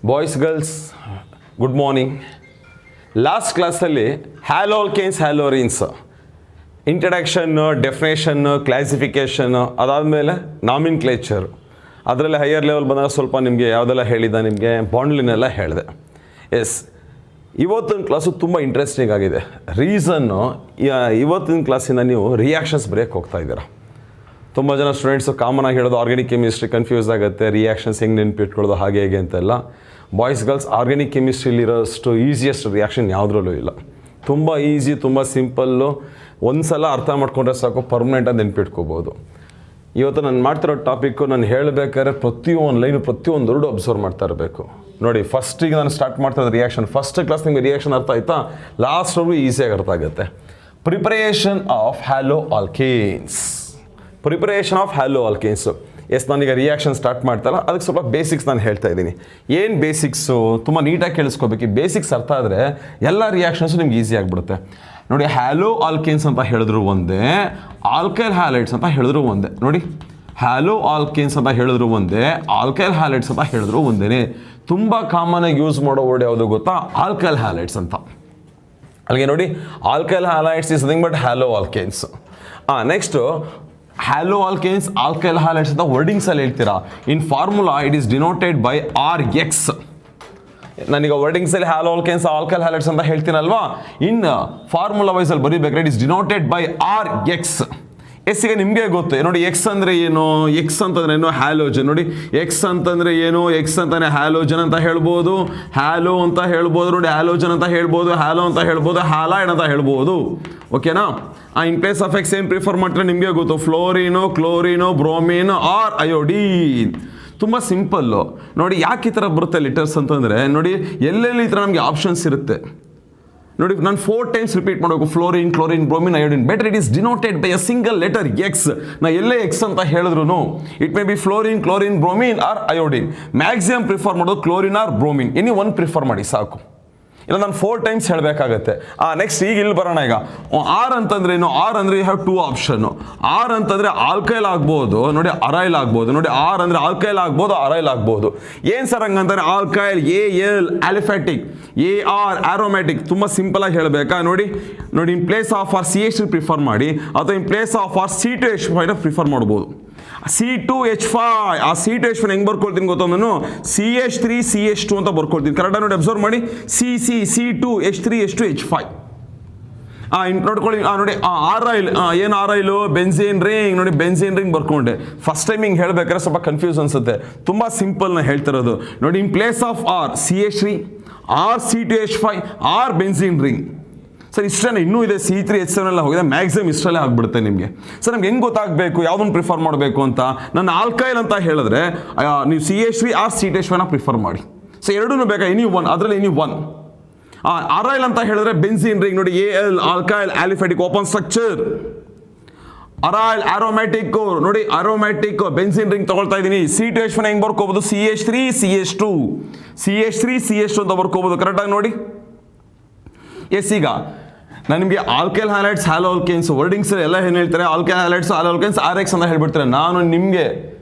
Boys girls good morning. Last ಕ್ಲಾಸಲ್ಲಿ ಹ್ಯಾಲೋಲ್ಕೇನ್ಸ್ ಹ್ಯಾಲೋರಿನ್ಸ್ introduction, definition, classification, ಅದಾದಮೇಲೆ nomenclature, ಅದರಲ್ಲಿ ಹೈಯರ್ ಲೆವೆಲ್ ಬಂದಾಗ ಸ್ವಲ್ಪ ನಿಮಗೆ ಯಾವುದೆಲ್ಲ ಹೇಳಿದ್ದೆ, ನಿಮಗೆ ಬಾಂಡ್ಲಿನೆಲ್ಲ ಹೇಳಿದೆ. ಎಸ್, ಇವತ್ತಿನ ಕ್ಲಾಸು ತುಂಬ ಇಂಟ್ರೆಸ್ಟಿಂಗ್ ಆಗಿದೆ. ರೀಸನ್ನು, ಇವತ್ತಿನ ಕ್ಲಾಸಿನ ನೀವು ರಿಯಾಕ್ಷನ್ಸ್ ಬರೆಯೋಕ್ಕೆ ಹೋಗ್ತಾ ಇದ್ದೀರಾ. ತುಂಬ ಜನ ಸ್ಟೂಡೆಂಟ್ಸು ಕಾಮನ್ ಆಗಿ ಹೇಳೋದು ಆರ್ಗ್ಯಾನಿಕ್ ಕೆಮಿಸ್ಟ್ರಿ ಕನ್ಫ್ಯೂಸ್ ಆಗುತ್ತೆ, ರಿಯಾಕ್ಷನ್ಸ್ ಹೆಂಗೆ ನೆನ್ಪಿಟ್ಕೊಳ್ಳೋದು ಹಾಗೆ ಹೇಗೆ ಅಂತೆಲ್ಲ. ಬಾಯ್ಸ್ ಗರ್ಲ್ಸ್, ಆರ್ಗ್ಯಾನಿಕ್ ಕೆಮಿಸ್ಟ್ರಿಲಿರೋಷ್ಟು ಈಸಿಯೆಸ್ಟ್ ರಿಯಾಕ್ಷನ್ ಯಾವುದ್ರಲ್ಲೂ ಇಲ್ಲ. ತುಂಬ ಈಸಿ, ತುಂಬ ಸಿಂಪಲ್ಲು. ಒಂದು ಸಲ ಅರ್ಥ ಮಾಡ್ಕೊಂಡ್ರೆ ಸಾಕು, ಪರ್ಮನೆಂಟಾಗಿ ನೆನ್ಪಿಟ್ಕೋಬೋದು. ಇವತ್ತು ನಾನು ಮಾಡ್ತಿರೋ ಟಾಪಿಕ್ಕು ನಾನು ಹೇಳಬೇಕಾದ್ರೆ ಪ್ರತಿಯೊಂದು ಲೈನು, ಪ್ರತಿಯೊಂದು ವರ್ಡು ಅಬ್ಸರ್ವ್ ಮಾಡ್ತಾ ಇರಬೇಕು. ನೋಡಿ, ಫಸ್ಟಿಗೆ ನಾನು ಸ್ಟಾರ್ಟ್ ಮಾಡ್ತಾ ರಿಯಾಕ್ಷನ್. ಫಸ್ಟ್ ಕ್ಲಾಸ್ ನಿಮಗೆ ರಿಯಾಕ್ಷನ್ ಅರ್ಥ ಆಯ್ತಾ? ಲಾಸ್ಟ್ವರೆಗೂ ಈಸಿಯಾಗಿ ಅರ್ಥ ಆಗುತ್ತೆ. Preparation of halo alkanes. Preparation of halo alkanes. Yes, ನಾನೀಗ ರಿಯಾಕ್ಷನ್ ಸ್ಟಾರ್ಟ್ ಮಾಡ್ತಾರಲ್ಲ, ಅದಕ್ಕೆ ಸ್ವಲ್ಪ ಬೇಸಿಕ್ಸ್ ನಾನು ಹೇಳ್ತಾ ಇದ್ದೀನಿ. ಏನು ಬೇಸಿಕ್ಸು ತುಂಬ ನೀಟಾಗಿ ಕೇಳಿಸ್ಕೋಬೇಕು. ಈ ಬೇಸಿಕ್ಸ್ ಅರ್ಥ ಆದರೆ ಎಲ್ಲ ರಿಯಾಕ್ಷನ್ಸು ನಿಮ್ಗೆ ಈಸಿ ಆಗಿಬಿಡುತ್ತೆ. ನೋಡಿ, ಹ್ಯಾಲೋ ಆಲ್ಕೇನ್ಸ್ ಅಂತ ಹೇಳಿದ್ರು ಒಂದೇ, ಆಲ್ಕೈಲ್ ಹ್ಯಾಲೈಡ್ಸ್ ಅಂತ ಹೇಳಿದ್ರು ಒಂದೇ. ನೋಡಿ, ಹ್ಯಾಲೋ ಆಲ್ಕೇನ್ಸ್ ಅಂತ ಹೇಳಿದ್ರು ಒಂದೇ, ಆಲ್ಕೈಲ್ ಹ್ಯಾಲೈಡ್ಸ್ ಅಂತ ಹೇಳಿದ್ರು ಒಂದೇ. ತುಂಬ ಕಾಮನಾಗಿ ಯೂಸ್ ಮಾಡೋ ವರ್ಡ್ ಯಾವುದು ಗೊತ್ತಾ? ಆಲ್ಕೈಲ್ ಹ್ಯಾಲೈಡ್ಸ್ ಅಂತ. ಅಲ್ಲಿಗೆ ನೋಡಿ, alkyl halides is nothing but halo alkanes. Next halo alkanes, alkyl halides ಅಂತ ವರ್ಡಿಂಗ್ಸಲ್ಲಿ ಹೇಳ್ತೀರಾ. In formula it is denoted by RX. ನಾನೀಗ ವರ್ಡಿಂಗ್ಸಲ್ಲಿ ಹ್ಯಾಲೋ ಆಲ್ಕೇನ್ಸ್, ಆಲ್ಕೈಲ್ ಹ್ಯಾಲೈಡ್ಸ್ ಅಂತ ಹೇಳ್ತೀನಲ್ವಾ, ಇನ್ ಫಾರ್ಮುಲಾ ವೈಸಲ್ಲಿ ಬರೀಬೇಕಾದ್ರೆ it is denoted by RX. ಈಗ ನಿಮಗೆ ಗೊತ್ತು ನೋಡಿ, ಎಕ್ಸ್ ಅಂದರೆ ಏನು? ಎಕ್ಸ್ ಅಂತಂದ್ರೆ ಏನು? ಹ್ಯಾಲೋಜನ್. ನೋಡಿ, ಎಕ್ಸ್ ಅಂತಂದರೆ ಏನು? ಎಕ್ಸ್ ಅಂತಾನೆ ಹ್ಯಾಲೋಜನ್ ಅಂತ ಹೇಳ್ಬೋದು, ಹ್ಯಾಲೋ ಅಂತ ಹೇಳ್ಬೋದು, ನೋಡಿ ಹ್ಯಾಲೋಜನ್ ಅಂತ ಹೇಳ್ಬೋದು, ಹ್ಯಾಲೋ ಅಂತ ಹೇಳ್ಬೋದು, ಹ್ಯಾಲೈಡ್ ಅಂತ ಹೇಳ್ಬೋದು. ಓಕೆನಾ? ಇನ್ ಪ್ಲೇಸ್ ಆಫ್ ಎಕ್ಸ್ ಏನು ಪ್ರಿಫರ್ ಮಾಡ್ತಾರೆ ನಿಮಗೆ ಗೊತ್ತು? ಫ್ಲೋರಿನೋ, ಕ್ಲೋರಿನೋ, ಬ್ರೋಮಿನ್ ಆರ್ ಅಯೋಡೀನ್. ತುಂಬ ಸಿಂಪಲ್ಲು. ನೋಡಿ, ಯಾಕೆ ಈ ಥರ ಬರುತ್ತೆ ಲೆಟರ್ಸ್ ಅಂತಂದರೆ, ನೋಡಿ ಎಲ್ಲೆಲ್ಲಿ ಈ ಥರ ನಮಗೆ ಆಪ್ಷನ್ಸ್ ಇರುತ್ತೆ. ನೋಡಿ, ನಾನು 4 ಟೈಮ್ಸ್ ರಿಪೀಟ್ ಮಾಡಬೇಕು. Fluorine, chlorine, bromine, iodine. Better it is denoted by a single letter X. ನಾ ಎಲ್ಲೇ ಎಕ್ಸ್ ಅಂತ ಹೇಳಿದ್ರು it may be fluorine, chlorine, bromine or iodine. Maximum prefer ಮಾಡೋದು chlorine or bromine. Any one prefer ಮಾಡಿ ಸಾಕು. ಇಲ್ಲ, ನಾನು 4 ಟೈಮ್ಸ್ ಹೇಳಬೇಕಾಗತ್ತೆ. ನೆಕ್ಸ್ಟ್ ಈಗ ಇಲ್ಲಿ ಬರೋಣ. ಈಗ ಆರ್ ಅಂತಂದ್ರೆ ಏನು? ಆರ್ ಅಂದರೆ ಯು ಹ್ಯಾವ್ 2 ಆಪ್ಷನ್. ಆರ್ ಅಂತಂದರೆ ಆಲ್ಕೈಲ್ ಆಗ್ಬೋದು, ನೋಡಿ ಅರೈಲ್ ಆಗ್ಬೋದು. ನೋಡಿ, ಆರ್ ಅಂದರೆ ಆಲ್ಕೈಲ್ ಆಗ್ಬೋದು, ಅರೈಲ್ ಆಗ್ಬೋದು. ಏನು ಸರ್ ಹಂಗಂತಾರೆ? Alkyl, AL aliphatic, AR aromatic. ತುಂಬ ಸಿಂಪಲಾಗಿ ಹೇಳಬೇಕಾ? ನೋಡಿ, in place of R CH prefer ಮಾಡಿ, ಅಥವಾ in place of R C2H5 prefer ಮಾಡ್ಬೋದು. C2H5, ಆ C2H5 ಹೆಂಗೆ ಬರ್ಕೊಳ್ತೀನಿ ಗೊತ್ತಾ? ನಾನು CH3 CH2 ಅಂತ ಬರ್ಕೊಳ್ತೀನಿ. ಕರೆಕ್ಟಾಗಿ ನೋಡಿ, ಅಬ್ಸರ್ವ್ ಮಾಡಿ. C2H3H2H5. ನೋಡ್ಕೊಳ್ಳಿ. ನೋಡಿ, ಆರೈಲ್ ಏನು? ಆರೈಲು ಬೆನ್ಝೀನ್ ರಿಂಗ್. ನೋಡಿ, ಬೆನ್ಝೀನ್ ರಿಂಗ್ ಬರ್ಕೊಂಡೆ. ಫಸ್ಟ್ ಟೈಮ್ ಹಿಂಗೆ ಹೇಳ್ಬೇಕಾದ್ರೆ ಸ್ವಲ್ಪ ಕನ್ಫ್ಯೂಸ್ ಅನ್ಸುತ್ತೆ. ತುಂಬ ಸಿಂಪಲ್ ನಾ ಹೇಳ್ತಿರೋದು. ನೋಡಿ, in place of R CH3, R C2H5, R benzene ring. Sir ಇಷ್ಟೇ, ಇನ್ನೂ ಇದೆ C3H7 ಎಲ್ಲ ಹೋಗಿದೆ. ಮ್ಯಾಕ್ಸಿಮಮ್ ಇಷ್ಟಲ್ಲೇ ಆಗ್ಬಿಡುತ್ತೆ ನಿಮಗೆ. ಸರ್ ನಮ್ಗೆ ಹೆಂಗೆ ಗೊತ್ತಾಗಬೇಕು ಯಾವುದನ್ನು ಪ್ರಿಫರ್ ಮಾಡಬೇಕು ಅಂತ? ನಾನು ಆಲ್ಕೈಲ್ ಅಂತ ಹೇಳಿದ್ರೆ ನೀವು CH3 ಆರ್ C2H5 ಪ್ರಿಫರ್ ಮಾಡಿ. ಸೊ ಎರಡೂ ಬೇಕಾ? ಎನಿ ಒನ್, ಅದರಲ್ಲಿ ಎನಿ ಒನ್. ಅರೈಲ್ ಅಂತ ಹೇಳಿದ್ರೆ ಬೆನ್ಝೀನ್ ರಿಂಗ್. ನೋಡಿ, AL alkyl aliphatic open structure. Aryl aromatic. ನೋಡಿ, ಆರೋಮ್ಯಾಟಿಕ್ ಬೆನ್ಝೀನ್ ರಿಂಗ್ ತಗೊಳ್ತಾ ಇದ್ದೀನಿ. C2H5 ಹೆಂಗೆ ಬರ್ಕೋಬೋದು? CH3 CH2, CH3 CH2 ಅಂತ ಬರ್ಕೋಬೋದು. ಕರೆಕ್ಟಾಗಿ ನೋಡಿ. ಎಸ್, ಈಗ ನಾನು ನಿಮಗೆ alkyl halides, hello alkanes wordings ಎಲ್ಲ ಏನು ಹೇಳ್ತಾರೆ? Alkyl halides, hello alkanes, RX ಅಂತ ಹೇಳ್ಬಿಡ್ತಾರೆ. ನಾನು ನಿಮಗೆ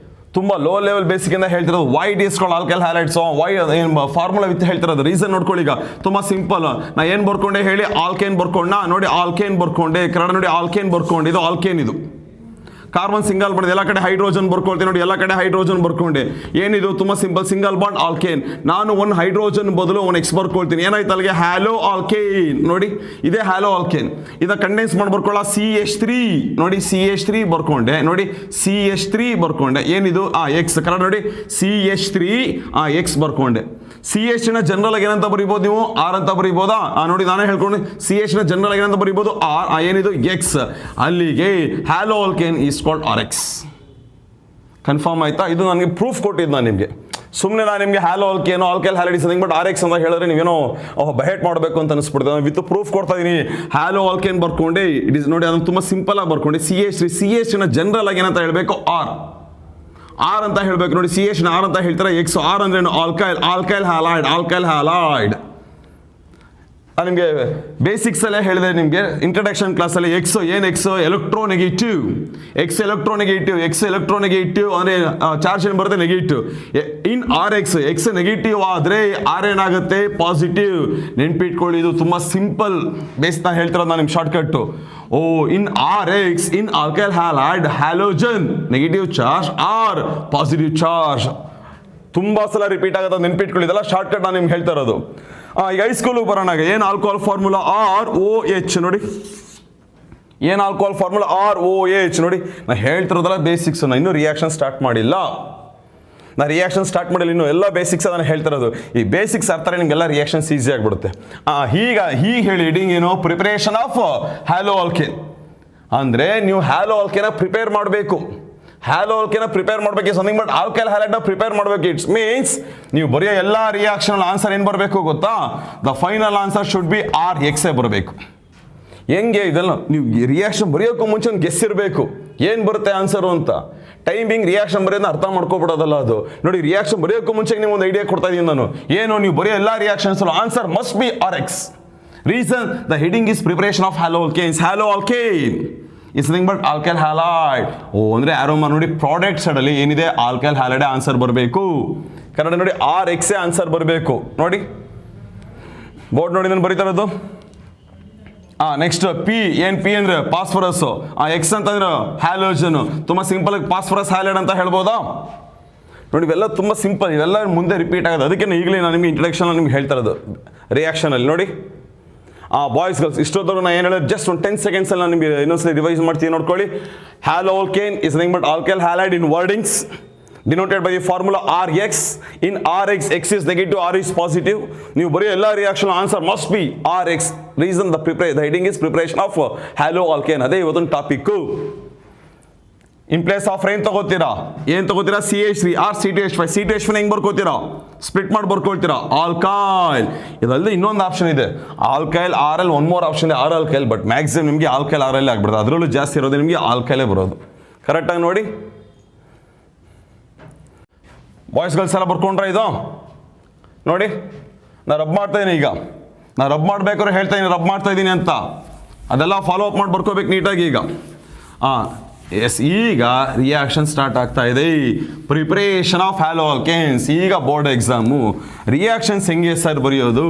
ತುಂಬ ಲೋ ಲೆವೆಲ್ ಬೇಸಿಕ್ ಇಂದ ಹೇಳ್ತಿರೋದು. Why it is called alkyl halides, why ಏನು ಫಾರ್ಮುಲಾ ವಿತ್ ಹೇಳ್ತಿರೋದು. ರೀಸನ್ ನೋಡ್ಕೊಳ್ಳಿ. ಈಗ ತುಂಬ ಸಿಂಪಲ್. ನಾ ಏನು ಬರ್ಕೊಂಡೆ ಹೇಳಿ? ಆಲ್ಕೇನ್ ಬರ್ಕೊಂಡ. ನೋಡಿ, ಆಲ್ಕೇನ್ ಬರ್ಕೊಂಡೆ. ಕನ್ನಡ ನೋಡಿ, ಆಲ್ಕೇನ್ ಬರ್ಕೊಂಡೆ. ಇದು ಆಲ್ಕೇನ್. ಇದು ಕಾರ್ಬನ್ ಸಿಂಗಲ್ ಬಾಂಡ್. ಎಲ್ಲ ಕಡೆ ಹೈಡ್ರೋಜನ್ ಬರ್ಕೊಳ್ತೀನಿ. ನೋಡಿ, ಎಲ್ಲ ಕಡೆ ಹೈಡ್ರೋಜನ್ ಬರ್ಕೊಂಡೆ. ಏನಿದು? ತುಂಬ ಸಿಂಪಲ್, ಸಿಂಗಲ್ ಬಾಂಡ್ ಆಲ್ಕೇನ್. ನಾನು ಒಂದು ಹೈಡ್ರೋಜನ್ ಬದಲು ಒಂದು X ಬರ್ಕೊಳ್ತೀನಿ. ಏನಾಯ್ತು ಅಲ್ಲಿಗೆ? Hello alkane. ನೋಡಿ, ಇದೇ ಹ್ಯಾಲೋ ಆಲ್ಕೇನ್. ಇದನ್ನ ಕಂಡೆನ್ಸ್ ಮಾಡಿ ಬರ್ಕೊಳ್ಳ CH3. ನೋಡಿ, CH3 ಬರ್ಕೊಂಡೆ. ನೋಡಿ, CH3 ಬರ್ಕೊಂಡೆ. ಏನಿದು? X. ಕರೆಕ್ಟ್ ನೋಡಿ, CH3 X ಬರ್ಕೊಂಡೆ. CH ನ ಜನರಲ್ ಆಗಿ ಏನಂತ ಬರೀಬೋದು ನೀವು? R ಅಂತ ಬರೀಬೋದಾ? ನೋಡಿ, ನಾನೇ ಹೇಳ್ಕೊಂಡು CH ನ ಜನರಲ್ ಆಗಿ ಏನಂತ ಬರೀಬೋದು? R. ಏನಿದು? X. ಅಲ್ಲಿಗೆ hello alkane is called RX. Confirm ಆಯ್ತಾ? ಇದು ನನಗೆ ಪ್ರೂಫ್ ಕೊಟ್ಟಿದ್ದು ನಾನು ನಿಮಗೆ. ಸುಮ್ಮನೆ ನಾನು ನಿಮಗೆ ಹ್ಯಾಲೋ ಆಲ್ಕೇನೋ, ಆಲ್ಕೈಲ್ ಹ್ಯಾಲೈಡ್ಸ್ ಬಟ್ RX ಅಂತ ಹೇಳಿದ್ರೆ ನೀವೇನೋ ಬಹೆಟ್ ಮಾಡಬೇಕು ಅಂತ ಅನಿಸ್ಬಿಡ್ತದೆ. ವಿತ್ ಪ್ರೂಫ್ ಕೊಡ್ತಾ ಇದ್ದೀನಿ. ಹ್ಯಾಲೋ ಆಲ್ಕೇನ್ ಬರ್ಕೊಂಡೆ. ಇಟ್ ಇಸ್ ನೋಡಿ, ಅದನ್ನು ತುಂಬ ಸಿಂಪಲ್ ಆಗಿ ಬರ್ಕೊಂಡೆ. CH ನ ಜನರಲ್ ಆಗಿ ಏನಂತ ಹೇಳಬೇಕು? ಆರ್ ಅಂತ ಹೇಳಬೇಕು. ನೋಡಿ, CH ನ ಆರ್ ಅಂತ ಹೇಳ್ತಾರೆ. X. ಆರ್ ಅಂದ್ರೆ alkyl, alkyl halide, alkyl halide. ನಿಮಗೆ ಬೇಸಿಕ್ಸಲ್ಲೇ ಹೇಳಿದೆ ನಿಮಗೆ ಇಂಟ್ರಡಕ್ಷನ್ ಕ್ಲಾಸಲ್ಲಿ ಎಕ್ಸ್ ಏನು ಎಕ್ಸ್ ಎಲೆಕ್ಟ್ರೋನೆಗೆಟಿವ್, ಎಕ್ಸ್ ಎಲೆಕ್ಟ್ರೋನೆಗೆಟಿವ್ ಅಂದರೆ ಚಾರ್ಜ್ ಏನು ಬರುತ್ತೆ negative. In R X negative ಆದರೆ ಆರ್ ಏನಾಗುತ್ತೆ ಪಾಸಿಟಿವ್. ನೆನ್ಪಿಟ್ಕೊಳ್ಳಿ, ಇದು ತುಂಬ ಸಿಂಪಲ್ ಬೇಸ್ ನಾನು ಹೇಳ್ತಿರೋದು ನಾನು ನಿಮ್ಗೆ shortcut. In R X in alkyl halide halogen negative charge R positive charge. ತುಂಬ ಸಲ ರಿಪೀಟ್ ಆಗುತ್ತೆ, ನೆನ್ಪಿಟ್ಕೊಳ್ಳಿ, ಇದೆಲ್ಲ ಶಾರ್ಟ್ಕಟ್ ನಾನು ನಿಮ್ಗೆ ಹೇಳ್ತಾ ಇರೋದು. ಈಗ ಹೈಸ್ಕೂಲಿಗೆ ಬರೋಣ. ಏನು ಆಲ್ಕೋಹಾಲ್ ಫಾರ್ಮುಲಾ ROH ನೋಡಿ, ಏನು ಆಲ್ಕೋಹಾಲ್ ಫಾರ್ಮುಲಾ ROH ನೋಡಿ. ನಾನು ಹೇಳ್ತಿರೋದಲ್ಲ ಬೇಸಿಕ್ಸ್, ನಾನು ಇನ್ನೂ ರಿಯಾಕ್ಷನ್ ಸ್ಟಾರ್ಟ್ ಮಾಡಿಲ್ಲ, ಇನ್ನು ಎಲ್ಲ ಬೇಸಿಕ್ಸ್ ನಾನು ಹೇಳ್ತಿರೋದು. ಈ ಬೇಸಿಕ್ಸ್ ಅರ್ಥನೇ ನಿಮಗೆಲ್ಲ ರಿಯಾಕ್ಷನ್ಸ್ ಈಸಿ ಆಗಿಬಿಡುತ್ತೆ. ಹೀಗೆ ಹೇಳಿ ಇಡಿಂಗ್ ಏನು ಪ್ರಿಪರೇಷನ್ ಆಫ್ ಹ್ಯಾಲೋ ಆಲ್ಕೇನ್ ಅಂದರೆ ನೀವು ಹ್ಯಾಲೋ ಆಲ್ಕೇನ ಪ್ರಿಪೇರ್ ಮಾಡಬೇಕು. ಹ್ಯಾಲೋ ಆಲ್ಕೇನ ಪ್ರಿಪೇರ್ ಮಾಡಬೇಕು ಸಮಥಿಂಗ್ ಬಟ್ ಆಲ್ಕೈಲ್ ಹ್ಯಾಲೈಡ್ನ ಪ್ರಿಪೇರ್ ಮಾಡಬೇಕು. ಇಟ್ಸ್ ಮೀನ್ಸ್ ನೀವು ಬರೆಯೋ ಎಲ್ಲ ರಿಯಾಕ್ಷನ್ ಆನ್ಸರ್ ಏನು ಬರಬೇಕು ಗೊತ್ತಾ? The final answer should be RX ಬರಬೇಕು. ಹೆಂಗೆ ಇದೆಲ್ಲ ನೀವು ರಿಯಾಕ್ಷನ್ ಬರೆಯೋಕ್ಕೂ ಮುಂಚೆ ಒಂದು ಗೆಸ್ ಇರಬೇಕು, ಏನು ಬರುತ್ತೆ ಆನ್ಸರು ಅಂತ. ಟೈಮಿಂಗ್ ರಿಯಾಕ್ಷನ್ ಬರೆಯೋದನ್ನ ಅರ್ಥ ಮಾಡ್ಕೊಬಿಡೋದಲ್ಲ ಅದು. ನೋಡಿ, ರಿಯಾಕ್ಷನ್ ಬರೆಯೋಕ್ಕೂ ಮುಂಚೆ ನೀವು ಒಂದು ಐಡಿಯಾ ಕೊಡ್ತಾ ಇದ್ದೀನಿ ನಾನು. ಏನು ನೀವು ಬರೆಯೋ ಎಲ್ಲ reactions answer must be RX. Reason the heading is preparation of halo alkanes. Hello alkane is nothing but alkyl halide. ಅಂದರೆ ಆರೋಮಾ ನೋಡಿ, ಪ್ರಾಡಕ್ಟ್ ಸೈಡಲ್ಲಿ ಏನಿದೆ ಆಲ್ಕೈಲ್ ಹ್ಯಾಲೈಡ್ ಆನ್ಸರ್ ಬರಬೇಕು. ಕನ್ನಡ ನೋಡಿ RX ಆನ್ಸರ್ ಬರಬೇಕು. ನೋಡಿ ಬೋರ್ಡ್ ನೋಡಿ ನಾನು ಬರೀತಾ ಇರೋದು. ನೆಕ್ಸ್ಟ್ ಪಿ ಏನು ಪಿ ಅಂದರೆ ಪಾಸ್ಫರಸ್, ಎಕ್ಸ್ ಅಂತಂದ್ರೆ ಹ್ಯಾಲೋಜನ್. ತುಂಬ ಸಿಂಪಲ್ ಆಗಿ ಪಾಸ್ಫರಸ್ ಹ್ಯಾಲೈಡ್ ಅಂತ ಹೇಳ್ಬೋದಾ? ನೋಡಿ ಇವೆಲ್ಲ ತುಂಬ ಸಿಂಪಲ್, ಇವೆಲ್ಲ ಮುಂದೆ ರಿಪೀಟ್ ಆಗೋದು. ಅದಕ್ಕೆ ಈಗಲೇ ನಾನು ನಿಮಗೆ ಇಂಟ್ರಡಕ್ಷನ್ ನಿಮ್ಗೆ ಹೇಳ್ತಾ ಇರೋದು ರಿಯಾಕ್ಷನಲ್ಲಿ. ನೋಡಿ ಬಾಯ್ಸ್ ಗರ್ಲ್ಸ್ ಇಷ್ಟೊತ್ತವರು ನಾನು ಏನು ಹೇಳೋದು ಜಸ್ಟ್ ಒಂದು 10 ಸೆಕೆಂಡ್ಸಲ್ಲಿ ನಾನು ನಿಮಗೆ ಇನ್ನೊಂದ್ಸಲಿ ರಿವೈಸ್ ಮಾಡ್ತೀನಿ ನೋಡ್ಕೊಳ್ಳಿ. Hello alkane is nothing but alkyl halide in wordings denoted by the formula RX. In RX, X is negative, R is positive. ನೀವು ಬರೀ ಎಲ್ಲ reaction answer must be RX. Reason the heading is preparation of hello alkane. ಅದೇ ಇವತ್ತೊಂದು topic. In place of ಏನು ತಗೋತೀರಾ CH3 or C2H5. C2H5 ಹೆಂಗೆ ಬರ್ಕೋತೀರಾ? Split ಮಾಡಿ ಬರ್ಕೊಳ್ತೀರಾ alkyl. ಇದಲ್ಲದೆ ಇನ್ನೊಂದು ಆಪ್ಷನ್ ಇದೆ alkyl RL. One more option ಇದೆ R ಆಲ್ಕೈಲ್, ಬಟ್ ಮ್ಯಾಕ್ಸಿಮಮ್ ನಿಮಗೆ ಆಲ್ಕೈಲ್ RL ಆಗ್ಬಿಡುತ್ತೆ. ಅದರಲ್ಲೂ ಜಾಸ್ತಿ ಇರೋದು ನಿಮಗೆ ಆಲ್ಕೈಲೇ ಬರೋದು. ಕರೆಕ್ಟಾಗಿ ನೋಡಿ ಬಾಯ್ಸ್ ಗರ್ಲ್ಸ್ ಎಲ್ಲ ಬರ್ಕೊಂಡ್ರೆ ಇದು ನೋಡಿ. ನಾನು ರಬ್ ಮಾಡ್ತಾ ಇದ್ದೀನಿ. ಈಗ ನಾನು ರಬ್ ಮಾಡಬೇಕಾದ್ರೆ ಹೇಳ್ತಾ ಇದ್ದೀನಿ ರಬ್ ಮಾಡ್ತಾ ಇದ್ದೀನಿ ಅಂತ. ಅದೆಲ್ಲ ಫಾಲೋ ಅಪ್ ಮಾಡಿ ಬರ್ಕೋಬೇಕು ನೀಟಾಗಿ. ಈಗ ಎಸ್, ಈಗ ರಿಯಾಕ್ಷನ್ ಸ್ಟಾರ್ಟ್ ಆಗ್ತಾ ಇದೆ. Preparation of halo alkanes. ಈಗ ಬೋರ್ಡ್ ಎಕ್ಸಾಮು ರಿಯಾಕ್ಷನ್ಸ್ ಹೆಂಗೆ ಸರ್ ಬರೆಯೋದು?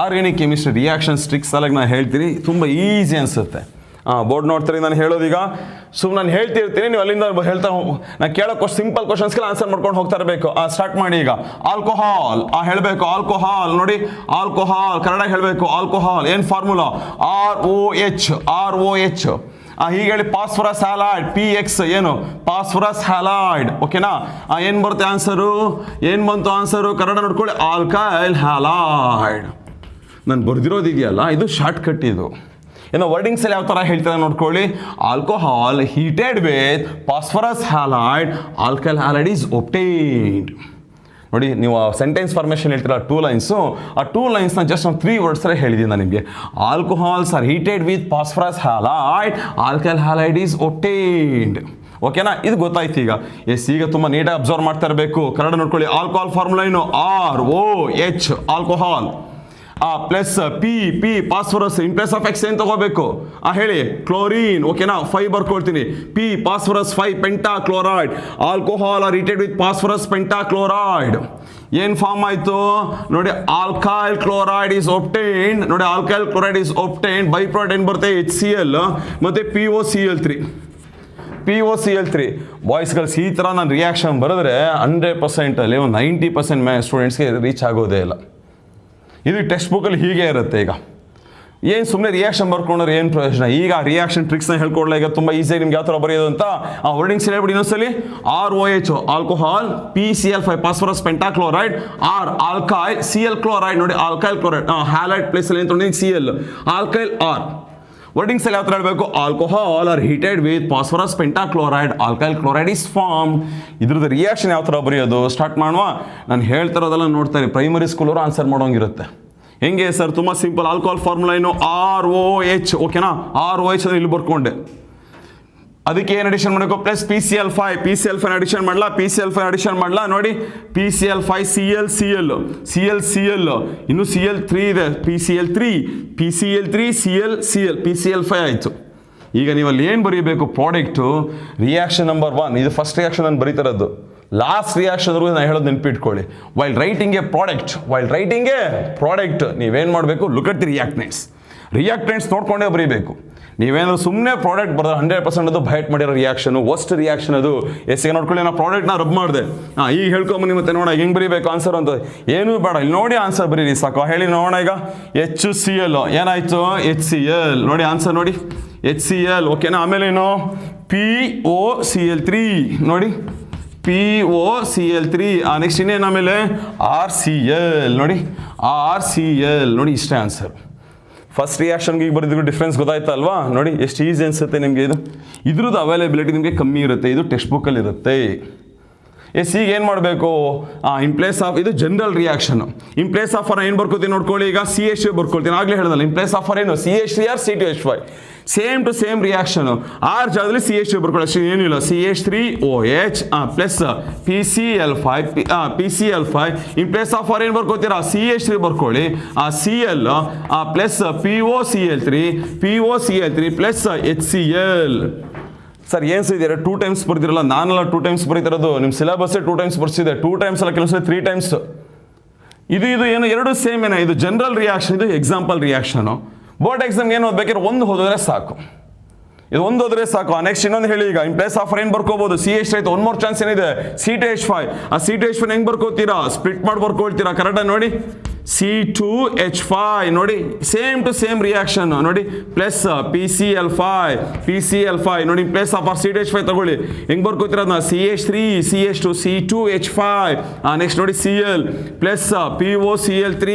ಆರ್ಗ್ಯಾನಿಕ್ ಕೆಮಿಸ್ಟ್ರಿ ರಿಯಾಕ್ಷನ್ಸ್ ಟ್ರಿಕ್ಸ್ ಅಲ್ಲ ನಾನು ಹೇಳ್ತೀನಿ, ತುಂಬ ಈಸಿ ಅನಿಸುತ್ತೆ. ಬೋರ್ಡ್ ನೋಡ್ತೀರಿ ನಾನು ಹೇಳೋದೀಗ. ನಾನು ಹೇಳ್ತಿರ್ತೀನಿ, ನೀವು ಅಲ್ಲಿಂದ ಹೇಳ್ತಾ ನಾನು ಕೇಳೋ ಸಿಂಪಲ್ ಕ್ವಶನ್ಸ್ಗೆಲ್ಲ ಆನ್ಸರ್ ಮಾಡ್ಕೊಂಡು ಹೋಗ್ತಾ ಇರಬೇಕು. ಸ್ಟಾರ್ಟ್ ಮಾಡಿ. ಈಗ ಆಲ್ಕೋಹಾಲ್ ಹೇಳಬೇಕು. ಆಲ್ಕೋಹಾಲ್ ನೋಡಿ, ಆಲ್ಕೋಹಾಲ್ ಕನ್ನಡ ಹೇಳಬೇಕು. ಆಲ್ಕೋಹಾಲ್ ಏನು ಫಾರ್ಮುಲಾ? ROH. ಹೀಗೆ ಹೇಳಿ. ಪಾಸ್ಫರಸ್ ಹ್ಯಾಲೈಡ್ PX ಏನು ಪಾಸ್ಫರಸ್ ಹ್ಯಾಲೈಡ್. ಓಕೆನಾ? ಏನು ಬರುತ್ತೆ ಆನ್ಸರು? ಏನು ಬಂತು ಆನ್ಸರು? ಕನ್ನಡ ನೋಡ್ಕೊಳ್ಳಿ, ಆಲ್ಕೈಲ್ ಹ್ಯಾಲೈಡ್. ನಾನು ಬರ್ದಿರೋದಿದೆಯಲ್ಲ ಇದು ಶಾರ್ಟ್ ಕಟ್. ಇದು ಏನೋ ವರ್ಡಿಂಗ್ಸಲ್ಲಿ ಯಾವ ಥರ ಹೇಳ್ತಾರೆ ನೋಡ್ಕೊಳ್ಳಿ. Alcohol heated with phosphorus halide, alkyl halide is obtained. ನೋಡಿ, ನೀವು ಸೆಂಟೆನ್ಸ್ ಫಾರ್ಮೇಷನ್ ಹೇಳ್ತೀರಾ 2 ಲೈನ್ಸು. ಆ 2 ಲೈನ್ಸ್ನ ಜಸ್ಟ್ ನಾನು 3 ವರ್ಡ್ಸಲ್ಲೇ ಹೇಳಿದ್ದೀನಿ ನಾನು ನಿಮಗೆ. Alcohols are heated with phosphorus halide, alkyl halide is obtained. ಓಕೆನಾ? ಇದು ಗೊತ್ತಾಯ್ತು ಈಗ. ಎಸ್, ಈಗ ತುಂಬ ನೀಟಾಗಿ ಅಬ್ಸರ್ವ್ ಮಾಡ್ತಾ ಇರಬೇಕು. ಕನ್ನಡ ನೋಡ್ಕೊಳ್ಳಿ. ಆಲ್ಕೋಹಾಲ್ ಫಾರ್ಮುಲಾ ಏನು? ROH alcohol plus P phosphorus. In place of X ಏನು ತಗೋಬೇಕು? ಹೇಳಿ. ಕ್ಲೋರಿನ್. ಓಕೆನಾ? 5 ಬರ್ಕೊಳ್ತೀನಿ. P phosphorus 5 pentachloride. Alcohol are heated with phosphorus pentachloride. ಏನು ಫಾರ್ಮ್ ಆಯಿತು ನೋಡಿ? Alkyl chloride is obtained. ನೋಡಿ, alkyl chloride is obtained. By product ಏನು ಬರುತ್ತೆ? HCl ಮತ್ತು POCl3. ಬಾಯ್ಸ್ ಗರ್ಲ್ಸ್ ಈ ಥರ ನಾನು ರಿಯಾಕ್ಷನ್ ಬರೆದ್ರೆ 100%ಅಲ್ಲಿ ಒಂದು 90% ಸ್ಟೂಡೆಂಟ್ಸ್ಗೆ ರೀಚ್ ಆಗೋದೇ ಇಲ್ಲ. ಇದು ಟೆಕ್ಸ್ಟ್ ಬುಕ್ಕಲ್ಲಿ ಹೀಗೆ ಇರುತ್ತೆ. ಈಗ ಏನು ಸುಮ್ಮನೆ ರಿಯಾಕ್ಷನ್ ಬರ್ಕೊಂಡ್ರೆ ಏನು ಪ್ರಯೋಜನ? ಈಗ ರಿಯಾಕ್ಷನ್ ಟ್ರಿಕ್ಸ್ನ ಹೇಳ್ಕೊಡ್ಲ. ಈಗ ತುಂಬ ಈಸಿಯಾಗಿ ನಿಮ್ಗೆ ಯಾವ ಥರ ಬರೆಯೋದು ಅಂತ ವರ್ಡಿಂಗ್ಸ್ ಹೇಳ್ಬಿಡಿ ಇನ್ನೊಂದ್ಸಲಿ. ROH alcohol, PCl5 phosphorus ಪೆಂಟಾಕ್ಲೋರೈಡ್, R alkyl, Cl chloride. ನೋಡಿ, ಆಲ್ಕೈಲ್ ಕ್ಲೋರೈಡ್ ಹ್ಯಾಲೈಡ್ ಪ್ಲೇಸಲ್ಲಿ ಏನು ತೊಗೊಂಡಿದ್ದೀನಿ? Cl alkyl R. ವರ್ಡಿಂಗ್ಸಲ್ಲಿ ಯಾವ ಥರ ಹೇಳಬೇಕು? Alcohol are heated with phosphorus pentachloride, alkyl chloride is form. ಇದ್ರದ್ದು ರಿಯಾಕ್ಷನ್ ಯಾವ ಥರ ಬರೆಯೋದು? ಸ್ಟಾರ್ಟ್ ಮಾಡುವ. ನಾನು ಹೇಳ್ತಿರೋದೆಲ್ಲ ನೋಡ್ತಾರೆ, ಪ್ರೈಮರಿ ಸ್ಕೂಲವರು ಆನ್ಸರ್ ಮಾಡೋಂಗಿರುತ್ತೆ. ಹೆಂಗೆ ಸರ್? ತುಂಬ ಸಿಂಪಲ್. ಆಲ್ಕೋಹಾಲ್ ಫಾರ್ಮುಲಾ ಏನು? ROH. ಓಕೆನಾ? ROH ಅಂದರೆ ಇಲ್ಲಿ ಬರ್ಕೊಂಡೆ. ಅದಕ್ಕೆ ಏನು ಅಡಿಷನ್ ಮಾಡಬೇಕು ಪ್ಲಸ್ PCl5 PCl5 ಅಡಿಷನ್ ಮಾಡಲಾ PCl5 ಅಡಿಷನ್ ಮಾಡಲಾ ನೋಡಿ PCl5 Cl ಇನ್ನು Cl3 ಇದೆ PCl3 Cl PCl5 ಆಯಿತು. ಈಗ ನೀವು ಅಲ್ಲಿ ಏನು ಬರೀಬೇಕು ಪ್ರಾಡಕ್ಟು ರಿಯಾಕ್ಷನ್ ನಂಬರ್ 1 ಇದು ಫಸ್ಟ್ ರಿಯಾಕ್ಷನ್ ನಾನು ಬರೀತಿರೋದು ಲಾಸ್ಟ್ ರಿಯಾಕ್ಷನ್ವರೆಗೂ ನಾನು ಹೇಳೋದು ನೆನಪಿಟ್ಕೊಳ್ಳಿ. ವೈಲ್ ರೈಟಿಂಗ್ ಎ ಪ್ರಾಡಕ್ಟ್ ನೀವೇನು ಮಾಡಬೇಕು ಲುಕ್ ಅಟ್ ದಿ ರಿಯಾಕ್ಟೆಂಟ್ಸ್ ನೋಡ್ಕೊಂಡೇ ಬರೀಬೇಕು. ನೀವೇನಾದ್ರು ಸುಮ್ಮನೆ ಪ್ರಾಡಕ್ಟ್ ಬರೋದು 100% ಅದು ಬೈಟ್ ಮಾಡಿರೋ ರಿಯಾಕ್ಷನು ವರ್ಸ್ಟ್ ರಿಯಾಕ್ಷನ್ ಅದು. ಎಸ್ಸಿಗೆ ನೋಡ್ಕೊಳ್ಳಿ ನಾನು ಪ್ರಾಡಕ್ಟ್ನ ರಬ್ ಮಾಡಿದೆ ಈಗ ಹೇಳ್ಕೊಂಬನಿ ಮತ್ತೆ ನೋಡ ಹೆಂಗೆ ಬರೀಬೇಕು ಆನ್ಸರ್ ಅಂತ ಏನೂ ಬೇಡ ಇಲ್ಲಿ ನೋಡಿ ಆನ್ಸರ್ ಬರೀರಿ ಸಾಕು. ಹೇಳಿ ನೋಡೋಣ ಈಗ HCl ಏನಾಯಿತು HCl ನೋಡಿ ಆನ್ಸರ್ ನೋಡಿ HCl ಓಕೆನಾ. ಆಮೇಲೆ ಏನು POCl3 ನೋಡಿ POCl3 ನೆಕ್ಸ್ಟ್ ಇನ್ನೇನು ಆಮೇಲೆ RCl ನೋಡಿ RCl ನೋಡಿ ಇಷ್ಟೇ ಆನ್ಸರ್. ಫಸ್ಟ್ ರಿಯಾಕ್ಷನ್ಗೆ ಈಗ ಬರೆದಿದ್ದು ಡಿಫ್ರೆನ್ಸ್ ಗೊತ್ತಾಯ್ತಲ್ವಾ ನೋಡಿ ಎಷ್ಟು ಈಸಿ ಅನಿಸುತ್ತೆ ನಿಮಗೆ. ಇದ್ರದ್ದು ಅವೈಲೇಬಿಲಿಟಿ ನಿಮಗೆ ಕಮ್ಮಿ ಇರುತ್ತೆ, ಇದು ಟೆಕ್ಸ್ಟ್ ಬುಕ್ಕಲ್ಲಿ ಇರುತ್ತೆ. ಈಗ ಏನು ಮಾಡಬೇಕು ಇನ್ ಪ್ಲೇಸ್ ಆಫ್ ಇದು general reaction in place of ಏನು ಬರ್ಕೋತೀನಿ ನೋಡ್ಕೊಳ್ಳಿ. ಈಗ CH3 ಬರ್ಕೊಳ್ತೀನಿ ಆಗಲೇ ಹೇಳಿದಲ್ಲ ಇನ್ ಪ್ಲೇಸ್ ಆಫ್ ಏನು CH3 or C2H5 same to same reaction R ಜಾಗದಲ್ಲಿ CH3 ಬರ್ಕೊಳ್ಳಿ ಅಷ್ಟೇ ಏನಿಲ್ಲ CH3OH plus PCl5 in place of ಏನು ಬರ್ಕೋತೀರಾ CH3 ಬರ್ಕೊಳ್ಳಿ Cl plus POCl3 plus HCl. Sir ಏನು ಸಿದ್ದಿರ 2 ಟೈಮ್ಸ್ ಬರ್ದಿರಲ್ಲ ನಾನೆಲ್ಲ 2 ಟೈಮ್ಸ್ ಬರೀತಿರೋದು ನಿಮ್ಮ ಸಿಲೆಬಸ್ಸೇ 2 ಟೈಮ್ಸ್ ಬರ್ಸಿದೆ 2 ಟೈಮ್ಸ್ ಅಲ್ಲ ಕೆಲವೊಂದ್ಸಲ 3 ಟೈಮ್ಸ್. ಇದು ಏನು ಎರಡು ಸೇಮ್ ಏನ ಇದು ಜನರಲ್ ರಿಯಾಕ್ಷನ್ ಇದು ಎಕ್ಸಾಂಪಲ್ ರಿಯಾಕ್ಷನು. ಬೋರ್ಡ್ ಎಕ್ಸಾಮ್ಗೆ ಏನು ಓದ್ಬೇಕಾದ್ರೆ ಒಂದು ಹೋದ್ರೆ ಸಾಕು ಇದು ಒಂದು ಹೋದ್ರೆ ಸಾಕು. ನೆಕ್ಸ್ಟ್ ಇನ್ನೊಂದು ಹೇಳಿ ಈಗ ಇನ್ ಪ್ಲೇಸ್ ಆಫ್ ಏನು ಬರ್ಕೋಬಹುದು CH3 ಆಯ್ತು ಒನ್ ಮೋರ್ ಚಾನ್ಸ್ ಏನಿದೆ C2H5 C2H5 ಹೆಂಗೆ ಬರ್ಕೋತೀರಾ ಸ್ಪ್ಲಿಟ್ ಮಾಡಿ ಬರ್ಕೊಳ್ತೀರಾ ಕರೆಕ್ಟಾಗಿ ನೋಡಿ C2H5 ನೋಡಿ ಸೇಮ್ ಟು ಸೇಮ್ ರಿಯಾಕ್ಷನ್ ನೋಡಿ ಪ್ಲಸ್ PCl5 ನೋಡಿ ಪ್ಲೇಸ್ ಆಫ್ C2H5 ತಗೊಳ್ಳಿ ಹೆಂಗೆ ಬರ್ಕೋತೀರ ಅದನ್ನ CH3 CH2 C2H5 ನೆಕ್ಸ್ಟ್ ನೋಡಿ Cl plus POCl3